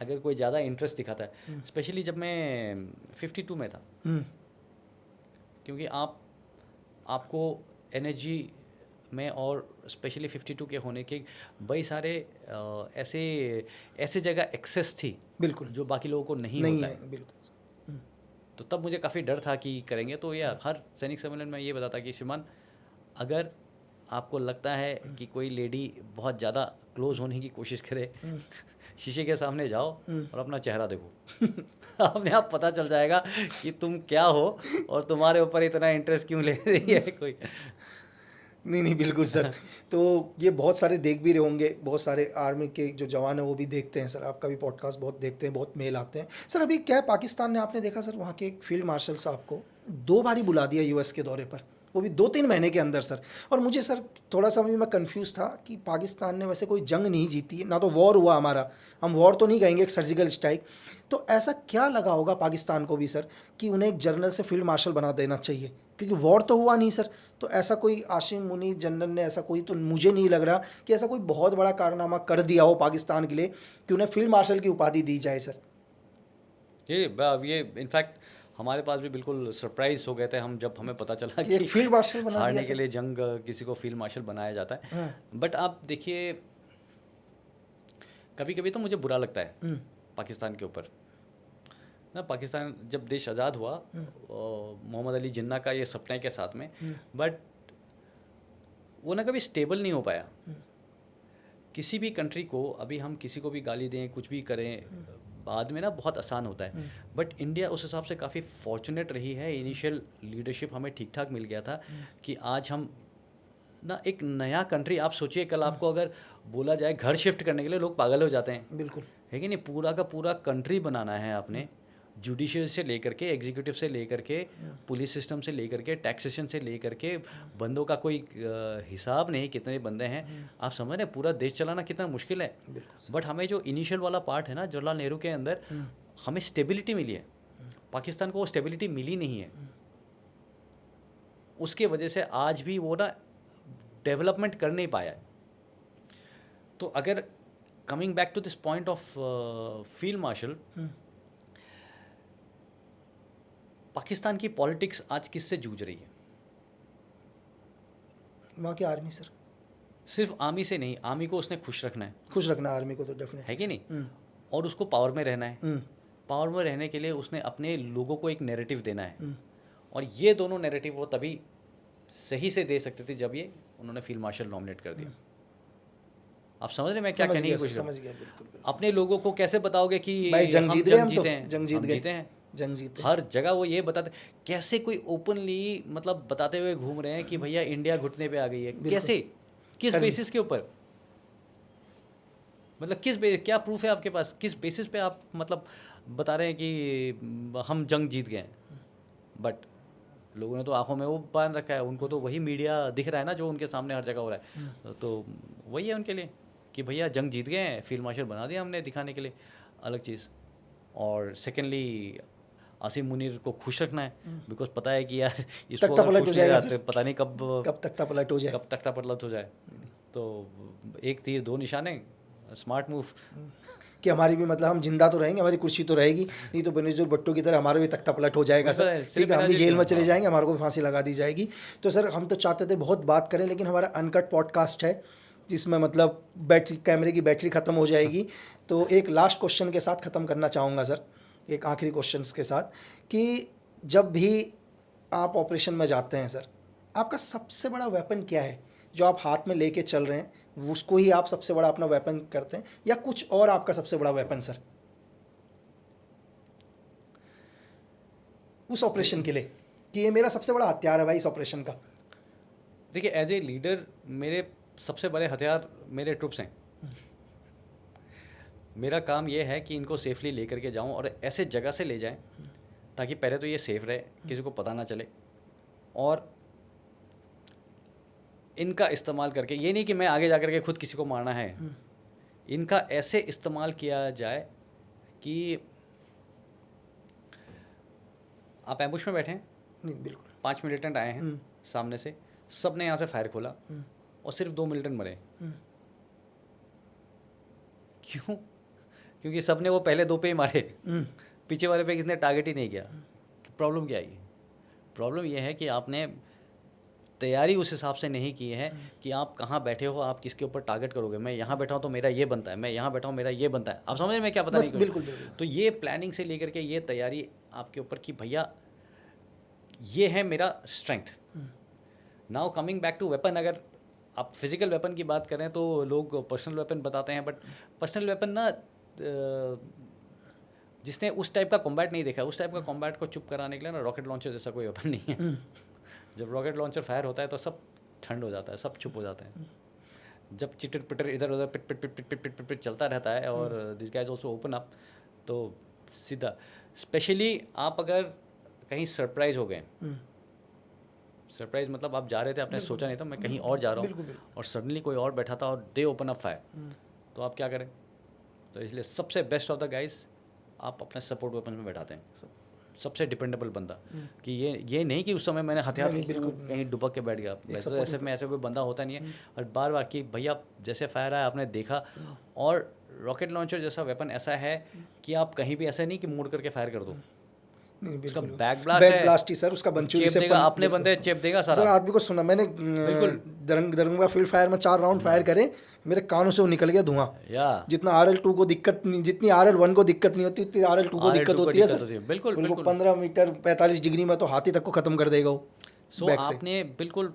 अगर कोई ज़्यादा इंटरेस्ट दिखाता है, स्पेशली जब मैं 52 में था, क्योंकि आपको एनर्जी में और स्पेशली 52 के होने के बड़ी सारे ऐसे जगह एक्सेस थी बिल्कुल जो बाकी लोगों को नहीं होता है। बिल्कुल। तो तब मुझे काफ़ी डर था कि करेंगे। तो यार हर सैनिक सम्मेलन में ये बताता कि श्रीमान अगर आपको लगता है कि कोई लेडी बहुत ज़्यादा क्लोज होने की कोशिश करे, शीशे के सामने जाओ और अपना चेहरा देखो। अपने आप पता चल जाएगा कि तुम क्या हो और तुम्हारे ऊपर इतना इंटरेस्ट क्यों ले रही है कोई। नहीं बिल्कुल सर। तो ये बहुत सारे देख भी रहे होंगे, बहुत सारे आर्मी के जो जवान हैं वो भी देखते हैं सर, आपका भी पॉडकास्ट बहुत देखते हैं, बहुत मेल आते हैं सर। अभी क्या है, पाकिस्तान ने आपने देखा सर, वहाँ के एक फील्ड मार्शल साहब को 2 बारी बुला दिया यूएस के दौरे पर, वो भी 2-3 महीने के अंदर सर। और मुझे सर थोड़ा सा भी मैं कंफ्यूज था कि पाकिस्तान ने वैसे कोई जंग नहीं जीती है, ना तो वॉर हुआ हमारा, हम वॉर तो नहीं कहेंगे, एक सर्जिकल स्ट्राइक। तो ऐसा क्या लगा होगा पाकिस्तान को भी सर कि उन्हें एक जनरल से फील्ड मार्शल बना देना चाहिए, क्योंकि वॉर तो हुआ नहीं सर। तो ऐसा कोई आसिम मुनीर जनरल ने, ऐसा कोई, तो मुझे नहीं लग रहा कि ऐसा कोई बहुत बड़ा कारनामा कर दिया हो पाकिस्तान के लिए कि उन्हें फील्ड मार्शल की उपाधि दी जाए सर। ये इनफैक्ट हमारे पास भी बिल्कुल सरप्राइज हो गए थे हम जब हमें पता चला कि एक फील्ड मार्शल बना हारने दिया के सर। लिए जंग किसी को फील्ड मार्शल बनाया जाता है। हाँ। बट आप देखिए, कभी कभी तो मुझे बुरा लगता है पाकिस्तान के ऊपर ना। पाकिस्तान जब देश आज़ाद हुआ मोहम्मद अली जिन्ना का ये सपने के साथ में, बट वो ना कभी स्टेबल नहीं हो पाया। किसी भी कंट्री को अभी हम किसी को भी गाली दें, कुछ भी करें, बाद में ना बहुत आसान होता है। बट इंडिया उस हिसाब से काफ़ी फॉर्चुनेट रही है, इनिशियल लीडरशिप हमें ठीक ठाक मिल गया था कि आज हम ना एक नया कंट्री, आप सोचिए कल आपको अगर बोला जाए घर शिफ्ट करने के लिए लोग पागल हो जाते हैं, बिल्कुल है कि नहीं। पूरा का पूरा कंट्री बनाना है आपने, जुडिशियल से लेकर के, एग्जीक्यूटिव से लेकर के, पुलिस सिस्टम से लेकर के, टैक्सेशन से लेकर के, बंदों का कोई हिसाब नहीं कितने बंदे हैं। आप समझ रहे हैं पूरा देश चलाना कितना मुश्किल है। बट हमें जो इनिशियल वाला पार्ट है ना जवाहरलाल नेहरू के अंदर, हमें स्टेबिलिटी मिली है। पाकिस्तान को वो स्टेबिलिटी मिली नहीं है, उसके वजह से आज भी वो ना डेवलपमेंट कर नहीं पाया है। तो अगर coming back to this point of field marshal, Pakistan की पॉलिटिक्स आज किससे जूझ रही है? वहाँ की आर्मी सर। सिर्फ आर्मी से नहीं, आर्मी को उसने खुश रखना है, खुश रखना आर्मी को तो डेफिनेट है कि नहीं, और उसको पावर में रहना है। पावर में रहने के लिए उसने अपने लोगों को एक नैरेटिव देना है, और ये दोनों नैरेटिव वो तभी सही से दे सकते थे जब ये उन्होंने फील्ड मार्शल नॉमिनेट कर दिया। आप समझ रहे मैं क्या कहने की कोशिश कर रहा हूं? समझ गया बिल्कुल। अपने लोगों को कैसे बताओगे कि भाई जंग हम जीत गए, जंग हम तो जीते हैं, जंग जीत हम गए, जीते हैं। जंग जीते। हर जगह वो ये बताते, कैसे कोई ओपनली मतलब बताते हुए घूम रहे हैं कि भैया इंडिया घुटने पे आ गई है। कैसे, किस बेसिस के ऊपर, मतलब क्या प्रूफ है आपके पास, किस बेसिस पे आप मतलब बता रहे हैं कि हम जंग जीत गए हैं? बट लोगों ने तो आंखों में वो बांध रखा है, उनको तो वही मीडिया दिख रहा है ना जो उनके सामने हर जगह हो रहा है। तो वही है उनके लिए कि भैया जंग जीत गए हैं, फील्ड मार्शल बना दिया हमने दिखाने के लिए, अलग चीज़। और सेकेंडली आसिम मुनीर को खुश रखना है, बिकॉज पता है कि यार इसको तख्ता अगर पलट खुश हो नहीं जाएगा रहा तो पता नहीं कब तख्ता पलट हो जाए, कब तख्ता पलट हो जाए। तो एक तीर दो निशाने, स्मार्ट मूव कि हमारी भी मतलब हम जिंदा तो रहेंगे, हमारी कुर्सी तो रहेगी, नहीं तो बेनज़ीर भुट्टो की तरह हमारा भी तख्ता पलट हो जाएगा सर। ठीक है, हम भी जेल में चले जाएंगे, हमारे को भी फांसी लगा दी जाएगी। तो सर हम तो चाहते थे बहुत बात करें, लेकिन हमारा अनकट पॉडकास्ट है जिसमें मतलब बैटरी, कैमरे की बैटरी ख़त्म हो जाएगी। तो एक लास्ट क्वेश्चन के साथ ख़त्म करना चाहूँगा सर, एक आखिरी क्वेश्चन के साथ, कि जब भी आप ऑपरेशन में जाते हैं सर, आपका सबसे बड़ा वेपन क्या है जो आप हाथ में लेके चल रहे हैं, उसको ही आप सबसे बड़ा अपना वेपन करते हैं, या कुछ और आपका सबसे बड़ा वेपन सर उस ऑपरेशन के लिए, कि ये मेरा सबसे बड़ा हथियार है भाई इस ऑपरेशन का? देखिए, एज ए लीडर मेरे सबसे बड़े हथियार मेरे ट्रुप्स हैं। मेरा काम ये है कि इनको सेफली लेकर के जाऊं, और ऐसे जगह से ले जाएं ताकि पहले तो ये सेफ रहे, किसी को पता ना चले, और इनका इस्तेमाल करके, ये नहीं कि मैं आगे जा कर के खुद किसी को मारना है, इनका ऐसे इस्तेमाल किया जाए कि आप एम्बुश में बैठे हैं, नहीं बिल्कुल, 5 मिलिटेंट आए हैं सामने से, सब ने यहाँ से फायर खोला और सिर्फ 2 मिलिटेंट मरे। क्यों? क्योंकि सब ने वो पहले 2 पे ही मारे, पीछे वाले पे किसने टारगेट ही नहीं किया। प्रॉब्लम क्या है? प्रॉब्लम ये है कि आपने तैयारी उस हिसाब से नहीं की है कि आप कहाँ बैठे हो, आप किसके ऊपर टारगेट करोगे। मैं यहाँ बैठा हूँ तो मेरा ये बनता है, मैं यहाँ बैठा हूँ मेरा ये बनता है। आप समझ रहे हैं मैं क्या, पता नहीं बिल्कुल। तो ये प्लानिंग से लेकर के ये तैयारी आपके ऊपर कि भैया ये है मेरा strength. Now coming back to weapon, अगर आप फिजिकल वेपन की बात करें तो लोग पर्सनल वेपन बताते हैं, बट पर्सनल वेपन ना, जिसने उस टाइप का कॉम्बैट नहीं देखा, उस टाइप का कॉम्बैट को चुप कराने के लिए ना रॉकेट लॉन्चर जैसा कोई वेपन नहीं है। जब रॉकेट लॉन्चर फायर होता है तो सब ठंड हो जाता है, सब चुप हो जाते हैं। जब चिटर पिटर इधर उधर पिट पिट पिट पिट पिट पिट पिट पिट चलता रहता है और this guys also open up, तो सीधा स्पेशली आप अगर कहीं सरप्राइज हो गए, सरप्राइज मतलब आप जा रहे थे, आपने सोचा नहीं था मैं कहीं और जा रहा हूँ और सडनली कोई और बैठा था और दे ओपन अप फायर, तो आप क्या करें? तो इसलिए सबसे बेस्ट ऑफ द गाइज आप अपने सपोर्ट वेपन में बैठाते हैं, सबसे डिपेंडेबल बंदा। कि ये नहीं कि उस समय मैंने हथियार कहीं दुबक के बैठ गया, वैसे तो ऐसे में ऐसे कोई बंदा होता नहीं है। और बार बार कि भैया जैसे फायर आया आपने देखा, और रॉकेट लॉन्चर जैसा वेपन ऐसा है कि आप कहीं भी ऐसा नहीं कि मुड़ करके फायर कर दो, उसका बैक ब्लास्ट ही सर, उसका बंचूरी से देगा, अपने बंदे चेप देगा सारा। सर आदमी को सुना मैंने, बिल्कुल दरंगा फील्ड फायर में 4 राउंड फायर करे, मेरे कानों से वो निकल गया धुआं। जितना RL2 को दिक्कत नहीं, जितनी RL1 को दिक्कत नहीं होती उतनी RL2 को दिक्कत होती है सर। बिल्कुल 15 मीटर 45 डिग्री में तो हाथी तक को खत्म कर देगा वो। सो आपने बिल्कुल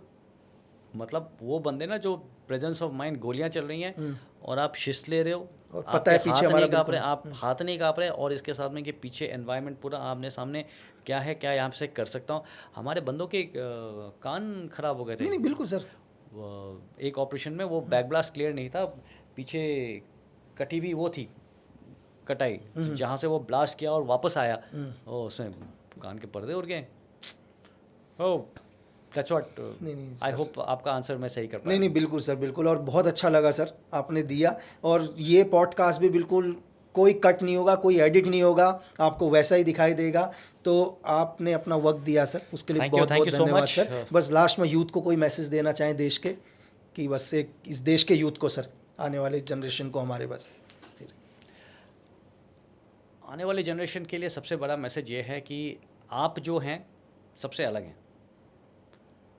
मतलब वो बंदे ना जो प्रेजेंस ऑफ माइंड, गोलियां चल रही हैं और आप शिस्त ले रहे हो, और पता है पीछे हमारा काँप रहे, आप हाथ नहीं काँप रहे, और इसके साथ में कि पीछे एनवायरनमेंट पूरा आमने सामने क्या है, क्या यहाँ से कर सकता हूँ। हमारे बंदों के कान खराब हो गए थे। नहीं बिल्कुल सर, एक ऑपरेशन में वो बैक ब्लास्ट क्लियर नहीं था, पीछे कटी हुई वो थी कटाई, तो जहाँ से वो ब्लास्ट किया और वापस आया, ओ उसमें कान के पर्दे उड़ गए। ओ दैट्स व्हाट, आई होप आपका आंसर मैं सही कर पाया। नहीं बिल्कुल सर, बिल्कुल, और बहुत अच्छा लगा सर आपने दिया। और ये पॉडकास्ट भी बिल्कुल कोई कट नहीं होगा, कोई एडिट नहीं होगा, आपको वैसा ही दिखाई देगा। तो आपने अपना वक्त दिया सर, उसके लिए बहुत बहुत धन्यवाद सर। बस लास्ट में यूथ को कोई मैसेज देना चाहें देश के, कि बस एक इस देश के यूथ को सर, आने वाले जनरेशन को हमारे, बस आने वाले जनरेशन के लिए सबसे बड़ा मैसेज ये है कि आप जो हैं सबसे अलग हैं।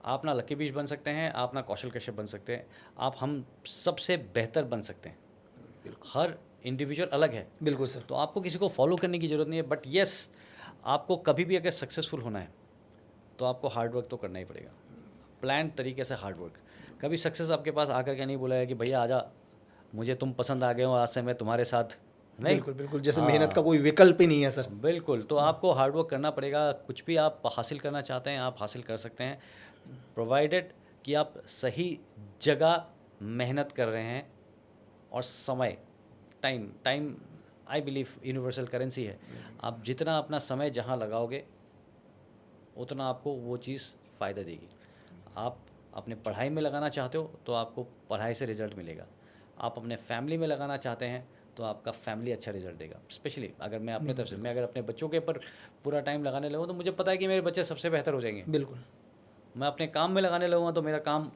आप ना लकी बीच बन सकते हैं, आप ना कौशल कश्यप बन सकते हैं, आप हम सबसे बेहतर बन सकते हैं। हर इंडिविजुअल अलग है। बिल्कुल सर। तो आपको किसी को फॉलो करने की ज़रूरत नहीं है, बट येस आपको कभी भी अगर सक्सेसफुल होना है तो आपको हार्ड वर्क तो करना ही पड़ेगा, प्लान तरीके से हार्ड वर्क। कभी सक्सेस आपके पास आकर के नहीं बोला है कि भैया आजा, मुझे तुम पसंद आ गए हो, आज से मैं तुम्हारे साथ, नहीं। बिल्कुल बिल्कुल, जैसे मेहनत का कोई विकल्प ही नहीं है सर। बिल्कुल, तो आपको हार्ड वर्क करना पड़ेगा। कुछ भी आप हासिल करना चाहते हैं आप हासिल कर सकते हैं, प्रोवाइडेड कि आप सही जगह मेहनत कर रहे हैं। और समय, time I believe universal currency है। आप जितना अपना समय जहाँ लगाओगे उतना आपको वो चीज़ फ़ायदा देगी। आप अपने पढ़ाई में लगाना चाहते हो तो आपको पढ़ाई से रिज़ल्ट मिलेगा। आप अपने फैमिली में लगाना चाहते हैं तो आपका फैमिली अच्छा रिजल्ट देगा। स्पेशली अगर मैं अपने तरफ से, मैं अगर अपने बच्चों के ऊपर पूरा टाइम लगाने लगूँ तो मुझे पता है कि मेरे बच्चे सबसे बेहतर हो जाएंगे। बिल्कुल। मैं अपने काम में लगाने लगूँगा तो मेरा काम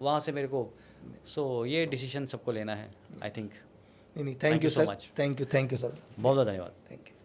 वहाँ से मेरे को, सो ये डिसीजन सबको लेना है आई थिंक। नहीं, thank you sir, thank you sir, बहुत बहुत धन्यवाद। Thank you.